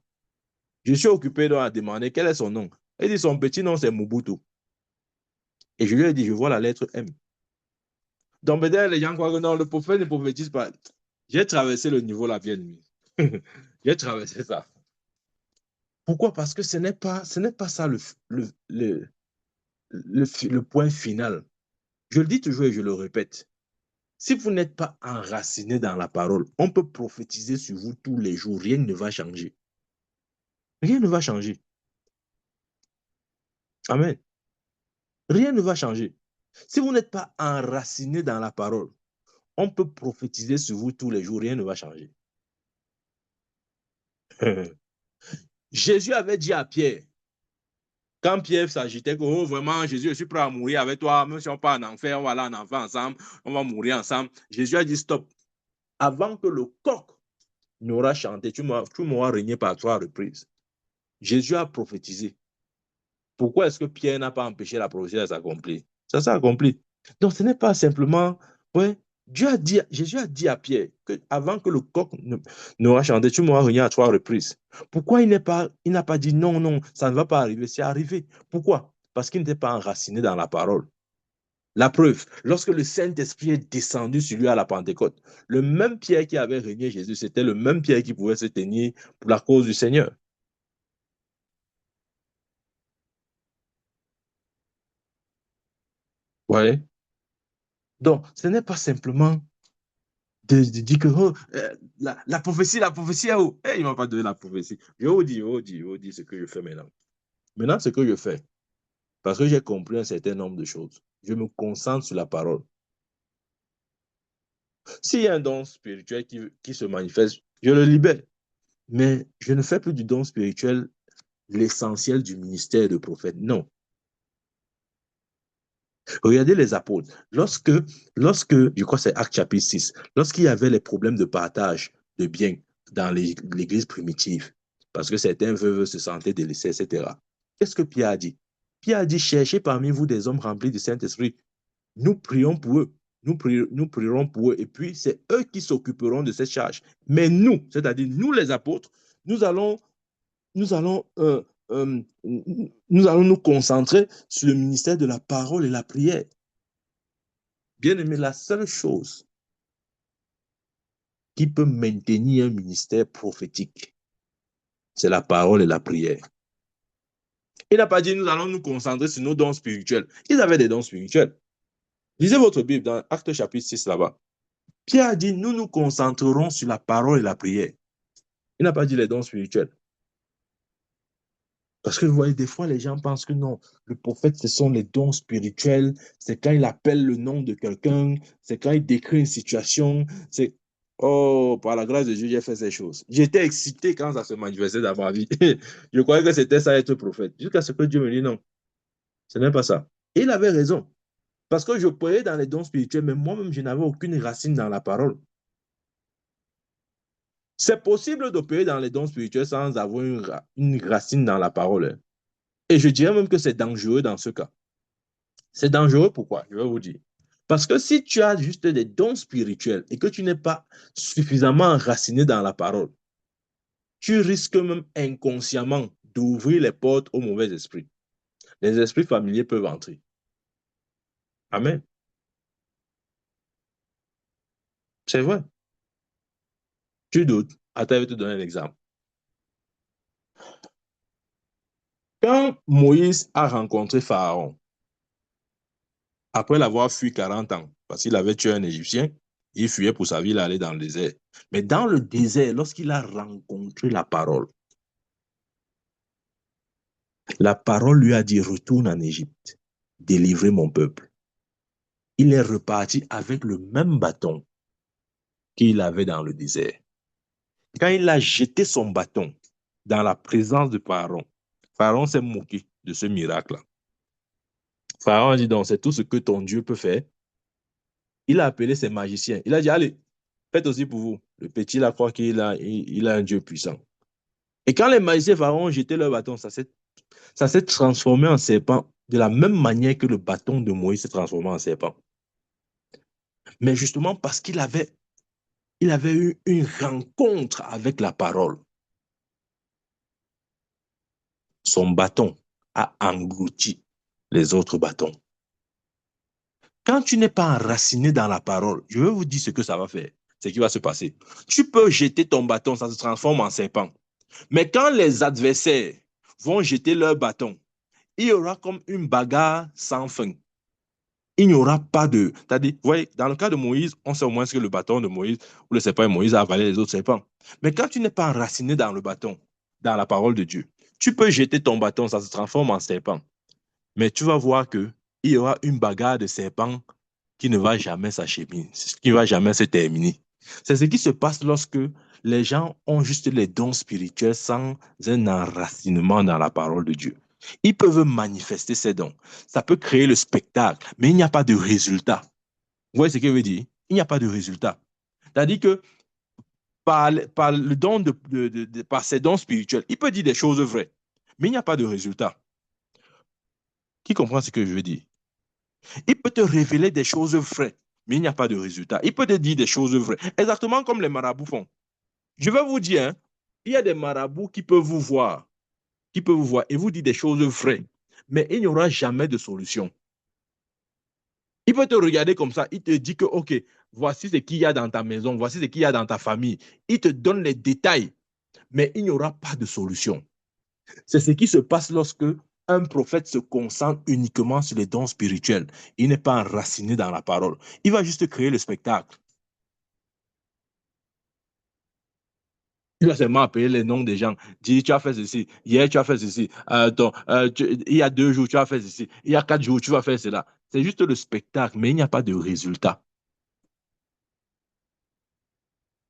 Speaker 1: Je suis occupé donc à demander quel est son nom. Elle dit son petit nom c'est Mobutu. Et je lui ai dit, je vois la lettre M. Donc peut-être les gens croient que non, le prophète ne prophétise pas. J'ai traversé le niveau la bien nuit. J'ai traversé ça. Pourquoi? Parce que ce n'est pas ça le point final. Je le dis toujours et je le répète. Si vous n'êtes pas enraciné dans la parole, on peut prophétiser sur vous tous les jours. Rien ne va changer. Rien ne va changer. Amen. Rien ne va changer. Si vous n'êtes pas enraciné dans la parole, on peut prophétiser sur vous tous les jours. Rien ne va changer. Jésus avait dit à Pierre, quand Pierre s'agitait que, oh, vraiment, Jésus, je suis prêt à mourir avec toi, même si on part en enfer, on va aller en enfer ensemble, on va mourir ensemble. Jésus a dit, stop. Avant que le coq n'aura chanté, tu m'auras régné par 3 reprises. Jésus a prophétisé. Pourquoi est-ce que Pierre n'a pas empêché la prophétie de s'accomplir? Ça s'est accompli. Donc, ce n'est pas simplement, ouais, Jésus a dit à Pierre que avant que le coq n'aura chanté, tu m'auras régné à 3 reprises. Pourquoi il n'a pas dit non, non, ça ne va pas arriver, c'est arrivé. Pourquoi? Parce qu'il n'était pas enraciné dans la parole. La preuve, lorsque le Saint-Esprit est descendu sur lui à la Pentecôte, le même Pierre qui avait régné Jésus, c'était le même Pierre qui pouvait se tenir pour la cause du Seigneur. Vous voyez? Donc, ce n'est pas simplement de dire que oh, la prophétie est où? Il ne m'a pas donné la prophétie. Je vous dis ce que je fais maintenant. Maintenant, ce que je fais, parce que j'ai compris un certain nombre de choses, je me concentre sur la parole. S'il y a un don spirituel qui se manifeste, je le libère. Mais je ne fais plus du don spirituel l'essentiel du ministère de prophète. Non. Regardez les apôtres. Je crois que c'est Acte chapitre 6, lorsqu'il y avait les problèmes de partage de biens dans l'église primitive, parce que certains veuves se sentaient délaissés, etc. Qu'est-ce que Pierre a dit? Pierre a dit, cherchez parmi vous des hommes remplis du Saint-Esprit. Nous prions pour eux. Nous prierons pour eux. Et puis, c'est eux qui s'occuperont de cette charge. Mais nous, c'est-à-dire nous les apôtres, nous allons nous allons, euh, euh, nous allons nous concentrer sur le ministère de la parole et la prière. Bien aimé, la seule chose qui peut maintenir un ministère prophétique, c'est la parole et la prière. Il n'a pas dit nous allons nous concentrer sur nos dons spirituels. Ils avaient des dons spirituels. Lisez votre Bible dans Acte chapitre 6 là-bas. Pierre a dit nous nous concentrerons sur la parole et la prière. Il n'a pas dit les dons spirituels. Parce que vous voyez, des fois, les gens pensent que non, le prophète, ce sont les dons spirituels, c'est quand il appelle le nom de quelqu'un, c'est quand il décrit une situation, c'est, oh, par la grâce de Dieu, j'ai fait ces choses. J'étais excité quand ça se manifestait dans ma vie. Je croyais que c'était ça être prophète. Jusqu'à ce que Dieu me dit non, ce n'est pas ça. Et il avait raison. Parce que je priais dans les dons spirituels, mais moi-même, je n'avais aucune racine dans la parole. C'est possible d'opérer dans les dons spirituels sans avoir une racine dans la parole, hein. Et je dirais même que c'est dangereux dans ce cas. C'est dangereux, pourquoi? Je vais vous dire. Parce que si tu as juste des dons spirituels et que tu n'es pas suffisamment enraciné dans la parole, tu risques même inconsciemment d'ouvrir les portes aux mauvais esprits. Les esprits familiers peuvent entrer. Amen. C'est vrai. Tu doutes. Attends, je vais te donner un exemple. Quand Moïse a rencontré Pharaon, après l'avoir fui 40 ans, parce qu'il avait tué un Égyptien, il fuyait pour sa vie, il allait dans le désert. Mais dans le désert, lorsqu'il a rencontré la parole lui a dit, retourne en Égypte, délivrez mon peuple. Il est reparti avec le même bâton qu'il avait dans le désert. Quand il a jeté son bâton dans la présence de Pharaon, Pharaon s'est moqué de ce miracle-là. Pharaon a dit, donc, c'est tout ce que ton Dieu peut faire. Il a appelé ses magiciens. Il a dit, allez, faites aussi pour vous. Le petit, là, croit qu'il a un Dieu puissant. Et quand les magiciens Pharaon ont jeté leur bâton, ça s'est transformé en serpent de la même manière que le bâton de Moïse s'est transformé en serpent. Mais justement parce il avait eu une rencontre avec la parole. Son bâton a englouti les autres bâtons. Quand tu n'es pas enraciné dans la parole, je vais vous dire ce que ça va faire, ce qui va se passer. Tu peux jeter ton bâton, ça se transforme en serpent. Mais quand les adversaires vont jeter leur bâton, il y aura comme une bagarre sans fin. Il n'y aura pas de... C'est-à-dire, vous voyez, dans le cas de Moïse, on sait au moins que le bâton de Moïse ou le serpent de Moïse a avalé les autres serpents. Mais quand tu n'es pas enraciné dans le bâton, dans la parole de Dieu, tu peux jeter ton bâton, ça se transforme en serpent. Mais tu vas voir qu'il y aura une bagarre de serpents qui ne va jamais s'acheminer, qui ne va jamais se terminer. C'est ce qui se passe lorsque les gens ont juste les dons spirituels sans un enracinement dans la parole de Dieu. Ils peuvent manifester ces dons. Ça peut créer le spectacle, mais il n'y a pas de résultat. Vous voyez ce que je veux dire? Il n'y a pas de résultat. C'est-à-dire que par le don par ses dons spirituels, il peut dire des choses vraies, mais il n'y a pas de résultat. Qui comprend ce que je veux dire? Il peut te révéler des choses vraies, mais il n'y a pas de résultat. Il peut te dire des choses vraies, exactement comme les marabouts font. Je vais vous dire, hein, il y a des marabouts qui peuvent vous voir et vous dire des choses vraies, mais il n'y aura jamais de solution. Il peut te regarder comme ça, il te dit que, OK, voici ce qu'il y a dans ta maison, voici ce qu'il y a dans ta famille. Il te donne les détails, mais il n'y aura pas de solution. C'est ce qui se passe lorsque un prophète se concentre uniquement sur les dons spirituels. Il n'est pas enraciné dans la parole. Il va juste créer le spectacle. Il va seulement appeler les noms des gens. Dis, tu as fait ceci. Hier, tu as fait ceci. Il y a 2 jours, tu as fait ceci. Il y a 4 jours, tu vas faire cela. C'est juste le spectacle, mais il n'y a pas de résultat.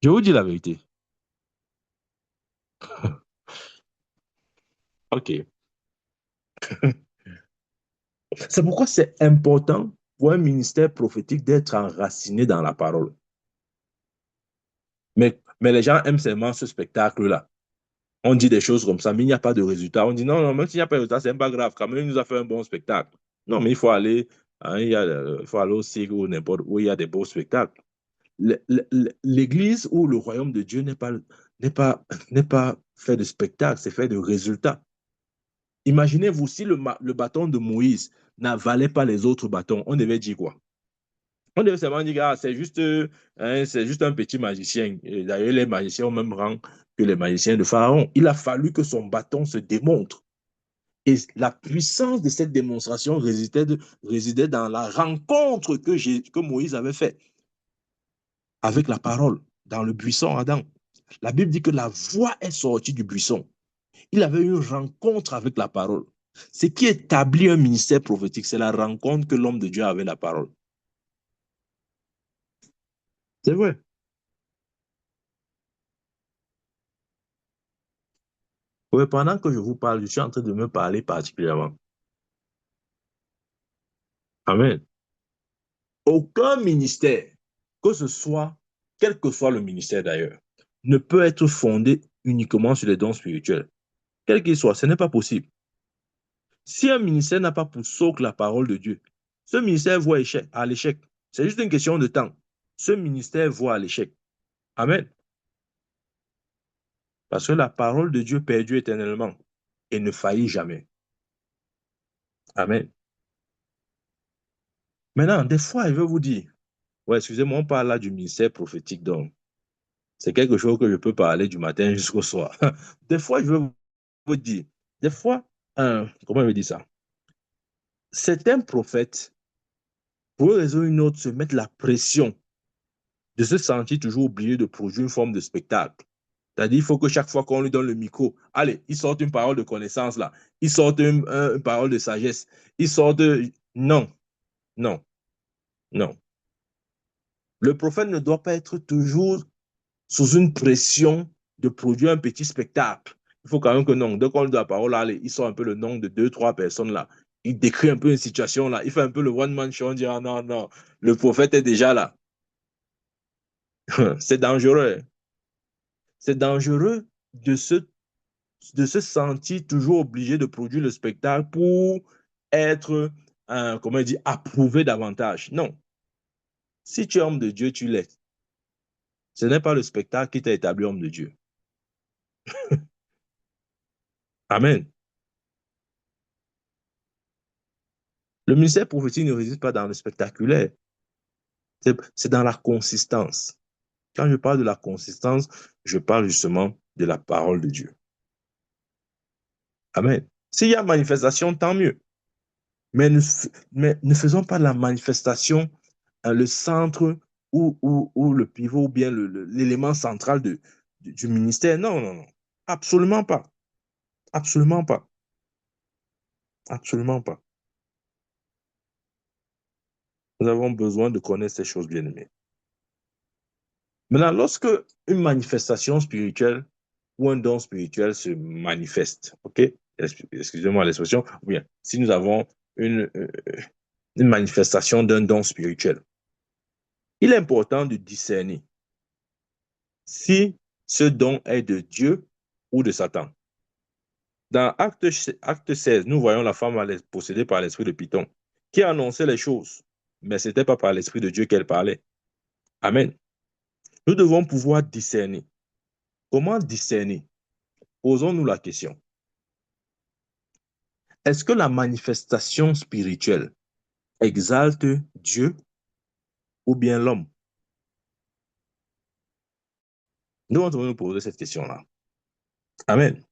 Speaker 1: Je vous dis la vérité. OK. C'est pourquoi c'est important pour un ministère prophétique d'être enraciné dans la parole. Mais les gens aiment seulement ce spectacle-là. On dit des choses comme ça, mais il n'y a pas de résultat. On dit non, non, même s'il n'y a pas de résultat, c'est pas grave. Quand même, il nous a fait un bon spectacle. Non, mais il faut aller, hein, il faut aller au cirque ou n'importe où il y a des beaux spectacles. L'Église ou le royaume de Dieu n'est pas, n'est pas fait de spectacle, c'est fait de résultats. Imaginez-vous si le bâton de Moïse n'avalait pas les autres bâtons, on devait dire quoi? On devait seulement dire, ah, c'est juste un petit magicien. D'ailleurs, les magiciens ont même rang que les magiciens de Pharaon. Il a fallu que son bâton se démontre. Et la puissance de cette démonstration résidait dans la rencontre que Moïse avait faite avec la parole dans le buisson Adam. La Bible dit que la voix est sortie du buisson. Il avait eu une rencontre avec la parole. Ce qui établit un ministère prophétique, c'est la rencontre que l'homme de Dieu avait avec la parole. C'est vrai. Oui, pendant que je vous parle, je suis en train de me parler particulièrement. Amen. Aucun ministère, que ce soit, quel que soit le ministère d'ailleurs, ne peut être fondé uniquement sur les dons spirituels. Quel qu'il soit, ce n'est pas possible. Si un ministère n'a pas pour socle la parole de Dieu, ce ministère voit à l'échec. C'est juste une question de temps. Ce ministère voit à l'échec. Amen. Parce que la parole de Dieu perdure éternellement et ne faillit jamais. Amen. Maintenant, des fois, il veut vous dire, ouais, excusez-moi, on parle là du ministère prophétique, donc c'est quelque chose que je peux parler du matin jusqu'au soir. Des fois, je veux vous dire, des fois, comment je vais dire ça? Certains prophètes, pour une raison ou une autre, se mettent la pression de se sentir toujours obligé de produire une forme de spectacle. C'est-à-dire, il faut que chaque fois qu'on lui donne le micro, allez, il sorte une parole de connaissance là, il sorte une parole de sagesse, il sorte... Non, non, non. Le prophète ne doit pas être toujours sous une pression de produire un petit spectacle. Il faut quand même que non, dès qu'on lui donne la parole, allez, il sort un peu le nom de deux, trois personnes là. Il décrit un peu une situation là. Il fait un peu le one-man show. On dit, ah non, non, le prophète est déjà là. C'est dangereux. C'est dangereux de se sentir toujours obligé de produire le spectacle pour être, comment dire, approuvé davantage. Non. Si tu es homme de Dieu, tu l'es. Ce n'est pas le spectacle qui t'a établi homme de Dieu. Amen. Le ministère prophétique ne réside pas dans le spectaculaire. C'est dans la consistance. Quand je parle de la consistance, je parle justement de la parole de Dieu. Amen. S'il y a manifestation, tant mieux. Mais ne faisons pas de la manifestation le centre ou le pivot ou bien l'élément central du ministère. Non, non, non. Absolument pas. Absolument pas. Absolument pas. Nous avons besoin de connaître ces choses bien aimées. Maintenant, lorsque une manifestation spirituelle ou un don spirituel se manifeste, ok? Excusez-moi l'expression, ou bien si nous avons une, euh, une manifestation d'un don spirituel, il est important de discerner si ce don est de Dieu ou de Satan. Dans Acte 16, nous voyons la femme possédée par l'esprit de Python qui annonçait les choses, mais ce n'était pas par l'esprit de Dieu qu'elle parlait. Amen. Nous devons pouvoir discerner. Comment discerner? Posons-nous la question. Est-ce que la manifestation spirituelle exalte Dieu ou bien l'homme? Nous devons nous poser cette question-là. Amen.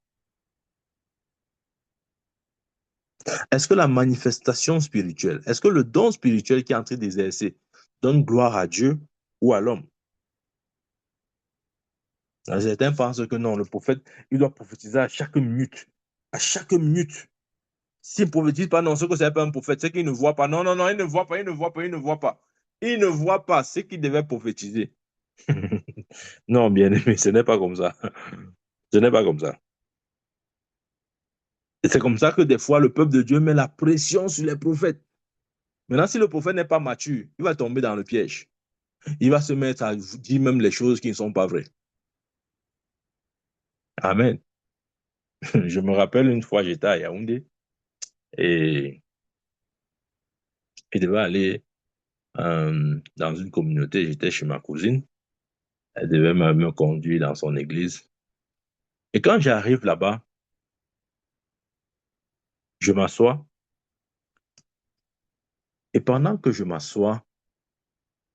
Speaker 1: Est-ce que la manifestation spirituelle, est-ce que le don spirituel qui est en train d'exercer donne gloire à Dieu ou à l'homme? Certains pensent que non, le prophète, il doit prophétiser à chaque minute. À chaque minute. S'il ne prophétise pas, non, ce que c'est pas un prophète, c'est qu'il ne voit pas. Non, non, non, il ne voit pas, il ne voit pas, il ne voit pas. Il ne voit pas ce qu'il devait prophétiser. Non, bien aimé, ce n'est pas comme ça. Ce n'est pas comme ça. Et c'est comme ça que des fois, le peuple de Dieu met la pression sur les prophètes. Maintenant, si le prophète n'est pas mature, il va tomber dans le piège. Il va se mettre à dire même les choses qui ne sont pas vraies. Amen. Je me rappelle une fois, j'étais à Yaoundé et je devais aller dans une communauté. J'étais chez ma cousine. Elle devait me conduire dans son église. Et quand j'arrive là-bas, je m'assois. Et pendant que je m'assois,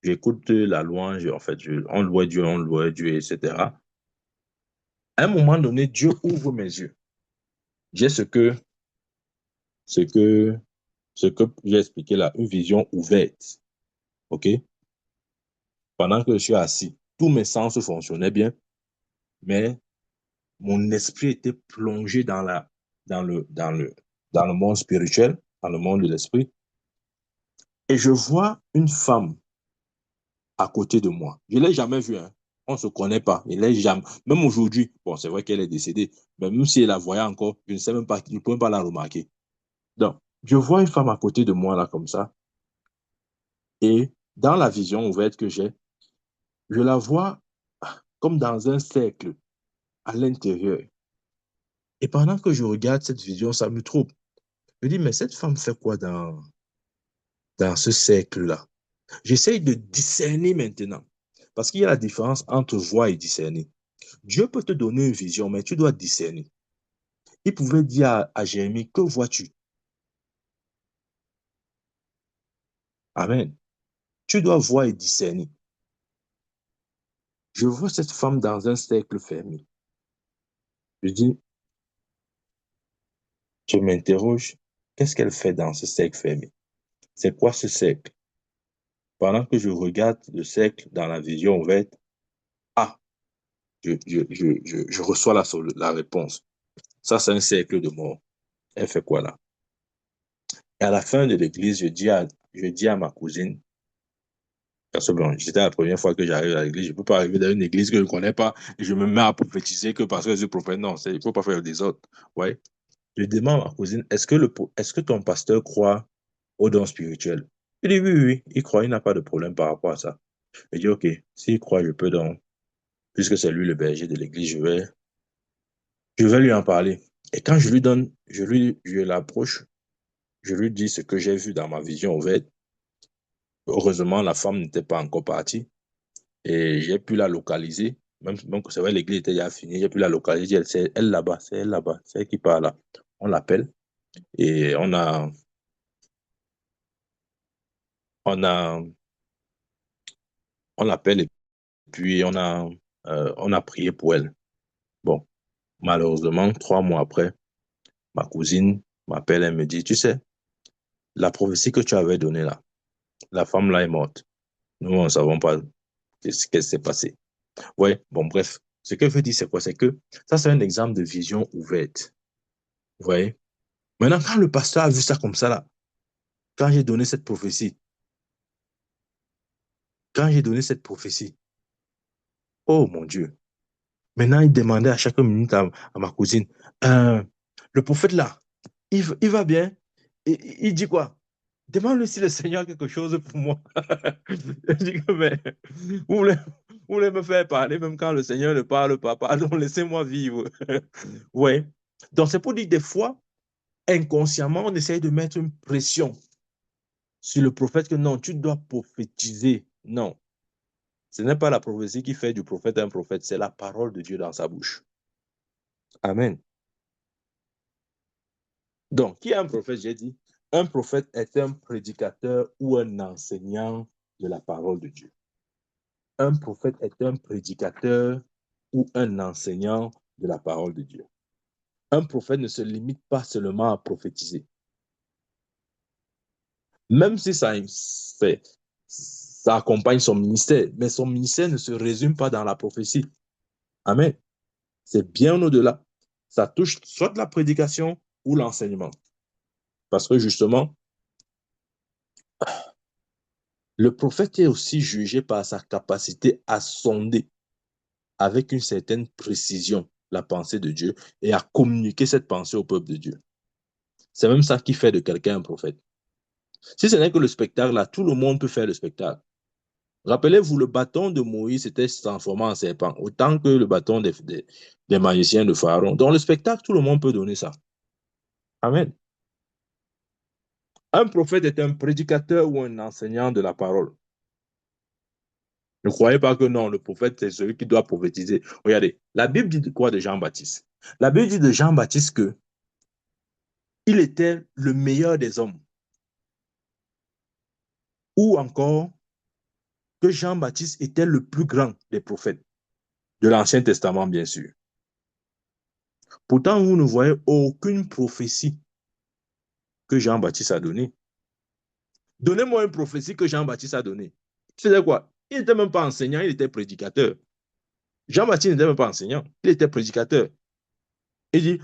Speaker 1: j'écoute la louange. En fait, on louait Dieu, etc. À un moment donné, Dieu ouvre mes yeux. J'ai ce que, ce que j'ai expliqué là, une vision ouverte. OK? Pendant que je suis assis, tous mes sens fonctionnaient bien, mais mon esprit était plongé dans le monde spirituel, dans le monde de l'esprit. Et je vois une femme à côté de moi. Je ne l'ai jamais vue, hein. On ne se connaît pas. Je l'ai jamais. Même aujourd'hui, bon, c'est vrai qu'elle est décédée, mais même si elle la voyait encore, je ne sais même pas, je ne peux même pas la remarquer. Donc, je vois une femme à côté de moi, là, comme ça. Et dans la vision ouverte que j'ai, je la vois comme dans un cercle à l'intérieur. Et pendant que je regarde cette vision, ça me trouble. Je dis, mais cette femme fait quoi dans ce cercle-là? J'essaye de discerner maintenant. Parce qu'il y a la différence entre voir et discerner. Dieu peut te donner une vision, mais tu dois discerner. Il pouvait dire à Jérémie, que vois-tu? Amen. Tu dois voir et discerner. Je vois cette femme dans un cercle fermé. Je dis, je m'interroge, qu'est-ce qu'elle fait dans ce cercle fermé? C'est quoi ce cercle? Pendant que je regarde le cercle dans la vision ouverte, ah, je reçois la réponse. Ça, c'est un cercle de mort. Elle fait quoi là? Et à la fin de l'église, je dis à ma cousine, parce que bon, c'était la première fois que j'arrive à l'église, je ne peux pas arriver dans une église que je ne connais pas et je me mets à prophétiser que parce que je suis prophète. Non, il ne faut pas faire des autres. Ouais. Je demande à ma cousine, est-ce que ton pasteur croit aux dons spirituels? Il dit oui, oui, oui, il croit, il n'a pas de problème par rapport à ça. Je dis, ok, s'il croit, je peux donc, puisque c'est lui le berger de l'église, je vais lui en parler. Et quand je lui donne, je l'approche, je lui dis ce que j'ai vu dans ma vision ouverte. Heureusement, la femme n'était pas encore partie et j'ai pu la localiser. Même donc, c'est vrai, l'église était déjà finie, j'ai pu la localiser. C'est elle là-bas, c'est elle là-bas, c'est elle qui parle là. On l'appelle et on a, on l'appelle et puis on a prié pour elle. Bon, malheureusement, 3 mois après, ma cousine m'appelle et me dit, tu sais, la prophétie que tu avais donnée là, la femme là est morte. Nous, on ne savons pas ce qui s'est passé. Ouais, bon, bref. Ce que je veux dire, c'est quoi? C'est que ça, c'est un exemple de vision ouverte. Vous voyez? Maintenant, quand le pasteur a vu ça comme ça, là, quand j'ai donné cette prophétie, quand j'ai donné cette prophétie, oh mon Dieu. Maintenant, il demandait à chaque minute à ma cousine, Euh, le prophète là, il va bien? Il dit quoi? Demande-lui si le Seigneur a quelque chose pour moi. Je dis que, mais, vous voulez, vous voulez me faire parler même quand le Seigneur ne parle pas. Pardon, laissez-moi vivre. Ouais. Donc, c'est pour dire des fois, inconsciemment, on essaye de mettre une pression sur le prophète que non, tu dois prophétiser. Non, ce n'est pas la prophétie qui fait du prophète un prophète, c'est la parole de Dieu dans sa bouche. Amen. Donc, qui est un prophète, j'ai dit? Un prophète est un prédicateur ou un enseignant de la parole de Dieu. Un prophète est un prédicateur ou un enseignant de la parole de Dieu. Un prophète ne se limite pas seulement à prophétiser. Même si ça accompagne son ministère, mais son ministère ne se résume pas dans la prophétie. Amen. C'est bien au-delà. Ça touche soit la prédication ou l'enseignement. Parce que justement, le prophète est aussi jugé par sa capacité à sonder avec une certaine précision la pensée de Dieu et à communiquer cette pensée au peuple de Dieu. C'est même ça qui fait de quelqu'un un prophète. Si ce n'est que le spectacle, là, tout le monde peut faire le spectacle. Rappelez-vous, le bâton de Moïse s'était transformé en serpent, autant que le bâton des magiciens de Pharaon. Dans le spectacle, tout le monde peut donner ça. Amen. Un prophète est un prédicateur ou un enseignant de la parole. Ne croyez pas que non, le prophète, c'est celui qui doit prophétiser. Regardez, la Bible dit de quoi de Jean-Baptiste? La Bible dit de Jean-Baptiste que il était le meilleur des hommes. Ou encore que Jean-Baptiste était le plus grand des prophètes, de l'Ancien Testament, bien sûr. Pourtant, vous ne voyez aucune prophétie que Jean-Baptiste a donnée. Donnez-moi une prophétie que Jean-Baptiste a donnée. C'est quoi? Il n'était même pas enseignant, il était prédicateur. Jean-Baptiste n'était même pas enseignant, il était prédicateur. Il dit,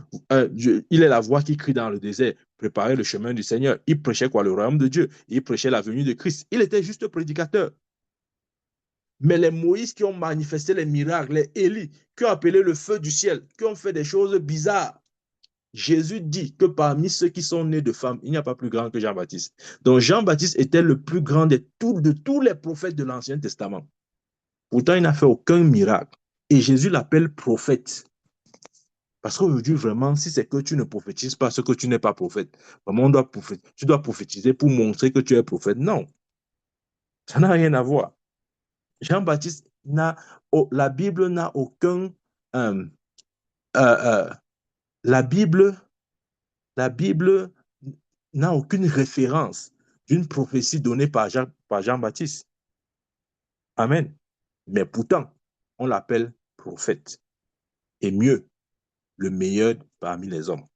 Speaker 1: il est la voix qui crie dans le désert, préparez le chemin du Seigneur. Il prêchait quoi? Le royaume de Dieu. Il prêchait la venue de Christ. Il était juste prédicateur. Mais les Moïse qui ont manifesté les miracles, les Élie, qui ont appelé le feu du ciel, qui ont fait des choses bizarres, Jésus dit que parmi ceux qui sont nés de femmes, il n'y a pas plus grand que Jean-Baptiste. Donc Jean-Baptiste était le plus grand de tous les prophètes de l'Ancien Testament. Pourtant, il n'a fait aucun miracle. Et Jésus l'appelle prophète. Parce qu'aujourd'hui, vraiment, si c'est que tu ne prophétises pas ce que tu n'es pas prophète, vraiment, tu dois prophétiser pour montrer que tu es prophète. Non. Ça n'a rien à voir. Jean-Baptiste n'a, la Bible n'a aucun, euh, euh, la Bible, la Bible n'a aucune référence d'une prophétie donnée par Jean-Baptiste. Amen. Mais pourtant, on l'appelle prophète. Et mieux, le meilleur parmi les hommes.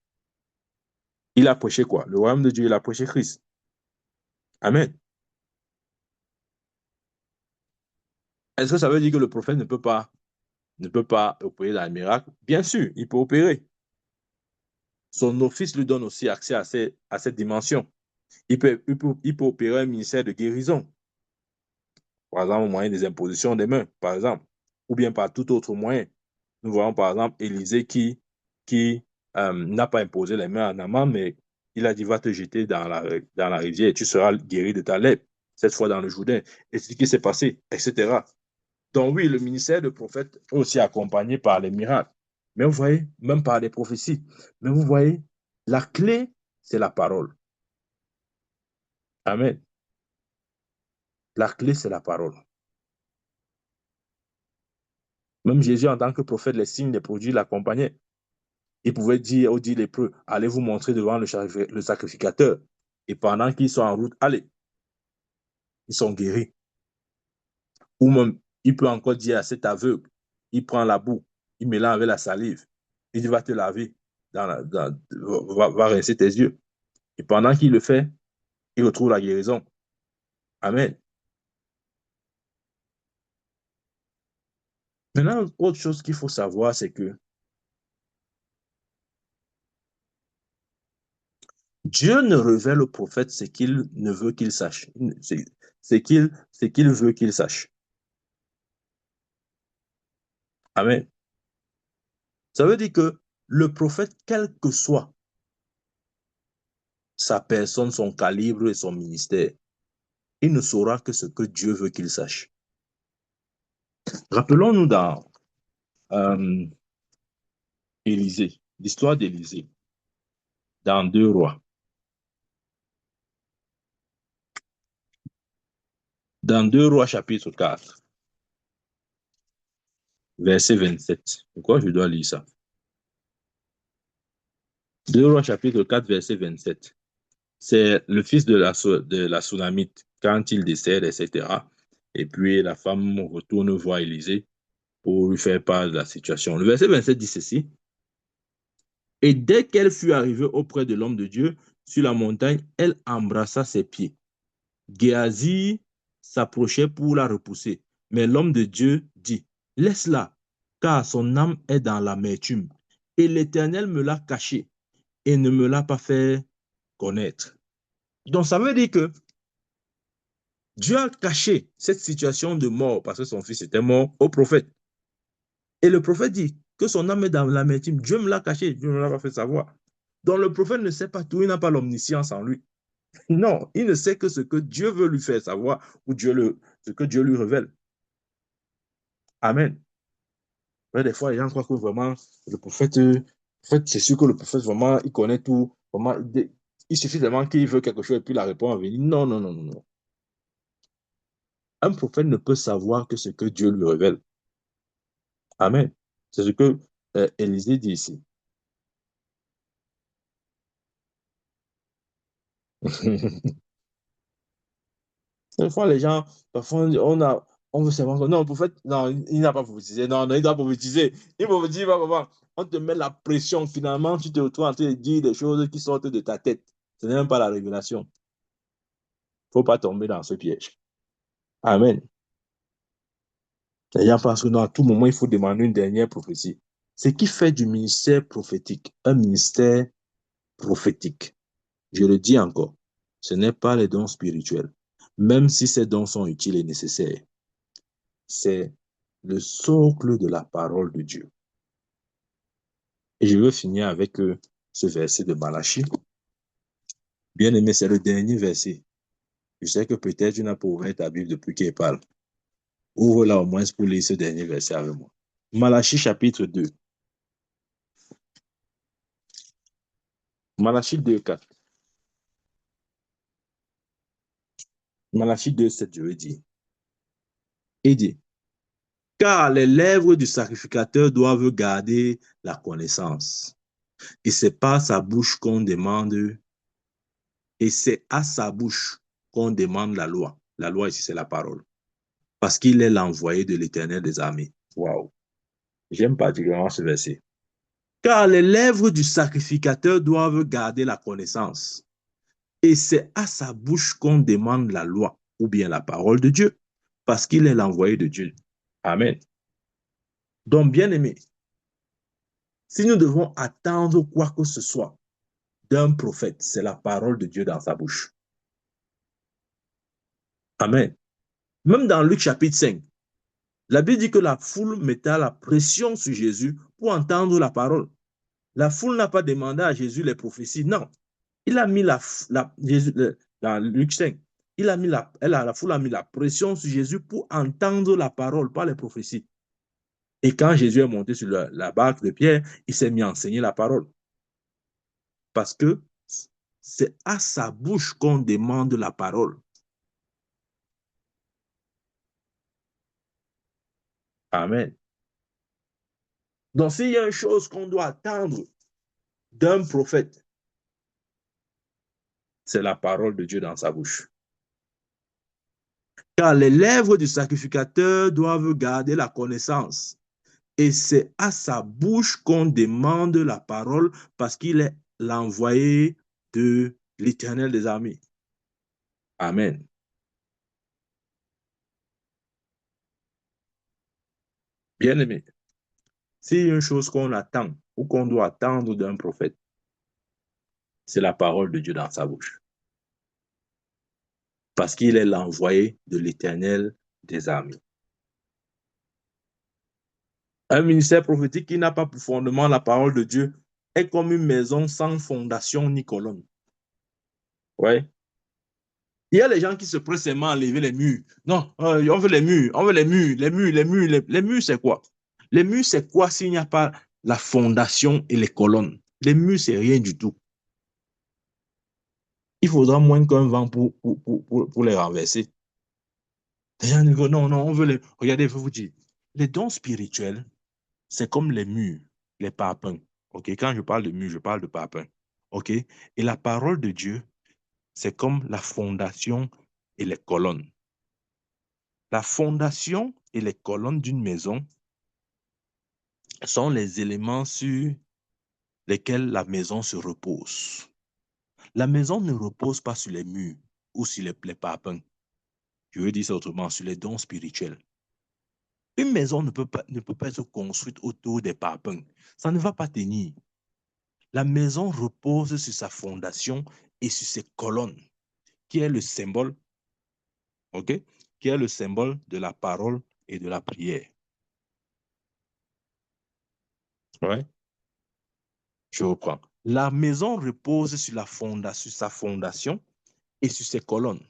Speaker 1: Il a prêché quoi? Le royaume de Dieu, il a prêché Christ. Amen. Est-ce que ça veut dire que le prophète ne peut pas opérer dans les miracles? Bien sûr, il peut opérer. Son office lui donne aussi accès à cette dimension. Il peut opérer un ministère de guérison, par exemple au moyen des impositions des mains, par exemple, ou bien par tout autre moyen. Nous voyons par exemple Élisée qui n'a pas imposé les mains à Naaman, mais il a dit va te jeter dans la rivière et tu seras guéri de ta lèpre, cette fois dans le Jourdain. Et ce qui s'est passé, etc. Donc oui, le ministère de prophète est aussi accompagné par les miracles. Mais vous voyez, même par des prophéties. Mais vous voyez, la clé, c'est la parole. Amen. La clé, c'est la parole. Même Jésus, en tant que prophète, les signes, les produits l'accompagnaient. Il pouvait dire aux 10 lépreux, allez vous montrer devant le sacrificateur. Et pendant qu'ils sont en route, allez, ils sont guéris. Ou même, il peut encore dire à cet aveugle, il prend la boue, il mélange avec la salive, il dit, va te laver, va rincer tes yeux. Et pendant qu'il le fait, il retrouve la guérison. Amen. Maintenant, autre chose qu'il faut savoir, c'est que Dieu ne révèle au prophète ce qu'il ne veut qu'il sache. C'est qu'il veut qu'il sache. Amen. Ça veut dire que le prophète, quel que soit sa personne, son calibre et son ministère, il ne saura que ce que Dieu veut qu'il sache. Rappelons-nous dans euh, Élisée, l'histoire d'Élisée, dans 2 Rois. Dans 2 Rois chapitre 4, verset 27. Pourquoi je dois lire ça? 2 Rois chapitre 4, verset 27. C'est le fils de la Sunamite, quand il décède, etc. Et puis la femme retourne voir Élisée pour lui faire part de la situation. Le verset 27 dit ceci. Et dès qu'elle fut arrivée auprès de l'homme de Dieu sur la montagne, elle embrassa ses pieds. Géasi s'approchait pour la repousser. Mais l'homme de Dieu dit, laisse-la, car son âme est dans l'amertume. Et l'Éternel me l'a cachée et ne me l'a pas fait connaître. Donc ça veut dire que Dieu a caché cette situation de mort parce que son fils était mort au prophète. Et le prophète dit que son âme est dans l'amertume. Dieu me l'a caché, Dieu ne me l'a pas fait savoir. Donc le prophète ne sait pas tout, il n'a pas l'omniscience en lui. Non, il ne sait que ce que Dieu veut lui faire savoir ou ce que Dieu lui révèle. Amen. Mais des fois, les gens croient que vraiment, le prophète, en fait, c'est sûr que le prophète, vraiment, il connaît tout. Vraiment, il suffit vraiment qu'il veut quelque chose et puis la réponse va venir. Non, non, non, non, non. Un prophète ne peut savoir que ce que Dieu lui révèle. Amen. C'est ce que Élisée dit ici. Des fois, les gens, parfois, on veut savoir que non, le prophète, non, il n'a pas prophétisé. Non, non, il doit prophétiser. Il prophétise, on te met la pression. Finalement, tu te retrouves en train de dire des choses qui sortent de ta tête. Ce n'est même pas la révélation. Il ne faut pas tomber dans ce piège. Amen. Les gens pensent que non, à tout moment, il faut demander une dernière prophétie. Ce qui fait du ministère prophétique un ministère prophétique, je le dis encore, ce n'est pas les dons spirituels, même si ces dons sont utiles et nécessaires. C'est le socle de la parole de Dieu. Et je veux finir avec ce verset de Malachie. Bien aimé, c'est le dernier verset. Je sais que peut-être tu n'as pas ouvert ta Bible depuis qu'elle parle. Ouvre-la au moins pour lire ce dernier verset avec moi. Malachie chapitre 2. Malachie 2, 4. Malachie 2, 7, je veux dire. Il dit, car les lèvres du sacrificateur doivent garder la connaissance. Et c'est par sa bouche qu'on demande, et c'est à sa bouche qu'on demande la loi. La loi ici, c'est la parole. Parce qu'il est l'envoyé de l'Éternel des armées. Waouh! J'aime particulièrement ce verset. Car les lèvres du sacrificateur doivent garder la connaissance. Et c'est à sa bouche qu'on demande la loi ou bien la parole de Dieu. Parce qu'il est l'envoyé de Dieu. Amen. Donc, bien aimé, si nous devons attendre quoi que ce soit d'un prophète, c'est la parole de Dieu dans sa bouche. Amen. Même dans Luc chapitre 5, la Bible dit que la foule mettait la pression sur Jésus pour entendre la parole. La foule n'a pas demandé à Jésus les prophéties, non. Il a mis Jésus, dans Luc 5, la foule a mis la pression sur Jésus pour entendre la parole, pas les prophéties. Et quand Jésus est monté sur la barque de Pierre, il s'est mis à enseigner la parole. Parce que c'est à sa bouche qu'on demande la parole. Amen. Donc, s'il y a une chose qu'on doit attendre d'un prophète, c'est la parole de Dieu dans sa bouche. Car les lèvres du sacrificateur doivent garder la connaissance. Et c'est à sa bouche qu'on demande la parole parce qu'il est l'envoyé de l'Éternel des armées. Amen. Bien-aimé, s'il y a une chose qu'on attend ou qu'on doit attendre d'un prophète, c'est la parole de Dieu dans sa bouche. Parce qu'il est l'envoyé de l'Éternel des armées. Un ministère prophétique qui n'a pas pour fondement la parole de Dieu est comme une maison sans fondation ni colonne. Ouais. Il y a les gens qui se pressent seulement à lever les murs. Non, on veut les murs, on veut les murs, les murs, les murs. Les murs, c'est quoi? Les murs, c'est quoi s'il n'y a pas la fondation et les colonnes? Les murs, c'est rien du tout. Il faudra moins qu'un vent pour les renverser. Les gens disent non, non, on veut les... Regardez, je vais vous dire, les dons spirituels, c'est comme les murs, les parpaings. OK? Quand je parle de murs, je parle de parpaings. OK? Et la parole de Dieu, c'est comme la fondation et les colonnes. La fondation et les colonnes d'une maison sont les éléments sur lesquels la maison se repose. La maison ne repose pas sur les murs ou sur les parpaings. Je veux dire ça autrement, sur les dons spirituels. Une maison ne peut pas être construite autour des parpaings. Ça ne va pas tenir. La maison repose sur sa fondation et sur ses colonnes, qui est le symbole, OK? Qui est le symbole de la parole et de la prière. Ouais. Je reprends. La maison repose sur sur sa fondation et sur ses colonnes,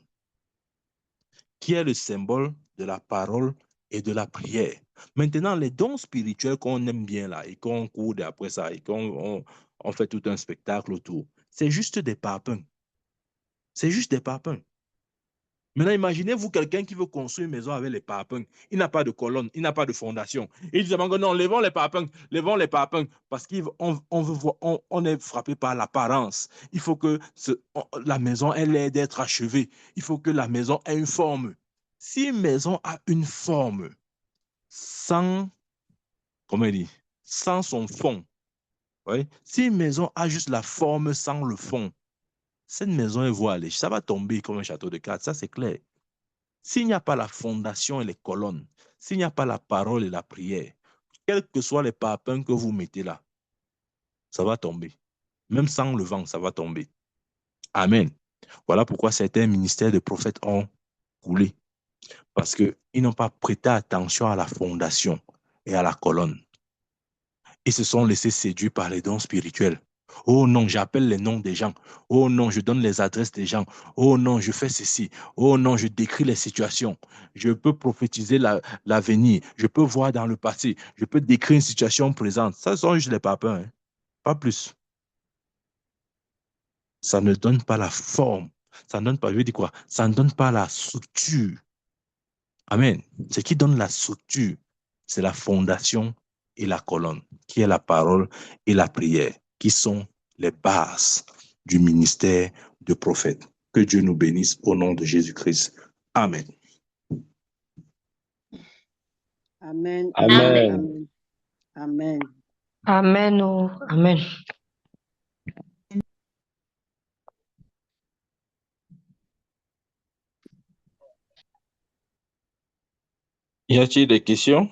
Speaker 1: qui est le symbole de la parole et de la prière. Maintenant, les dons spirituels qu'on aime bien là et qu'on court après ça et on fait tout un spectacle autour, c'est juste des parpaings. C'est juste des parpaings. Maintenant, imaginez-vous quelqu'un qui veut construire une maison avec les parpaings. Il n'a pas de colonne, il n'a pas de fondation. Il dit non, levons les parpaings, parce qu'on veut voir, on est frappé par l'apparence. Il faut que la maison elle ait d'être achevée. Il faut que la maison ait une forme. Si une maison a une forme sans, comment il dit, sans son fond, ouais, si une maison a juste la forme sans le fond, cette maison est voilée. Ça va tomber comme un château de cartes, ça c'est clair. S'il n'y a pas la fondation et les colonnes, s'il n'y a pas la parole et la prière, quels que soient les parpaings que vous mettez là, ça va tomber. Même sans le vent, ça va tomber. Amen. Voilà pourquoi certains ministères de prophètes ont coulé. Parce qu'ils n'ont pas prêté attention à la fondation et à la colonne. Ils se sont laissés séduire par les dons spirituels. Oh non, j'appelle les noms des gens. Oh non, je donne les adresses des gens. Oh non, je fais ceci. Oh non, je décris les situations. Je peux prophétiser l'avenir. Je peux voir dans le passé. Je peux décrire une situation présente. Ça sont juste les papins, hein. Pas plus. Ça ne donne pas la forme. Ça ne donne pas, je veux dire quoi? Ça ne donne pas la structure. Amen. Ce qui donne la structure, c'est la fondation et la colonne, qui est la parole et la prière, qui sont les bases du ministère de prophète. Que Dieu nous bénisse au nom de Jésus-Christ. Amen.
Speaker 2: Amen.
Speaker 3: Amen.
Speaker 2: Amen. Amen.
Speaker 3: Amen. Oh, amen.
Speaker 1: Y a-t-il des questions?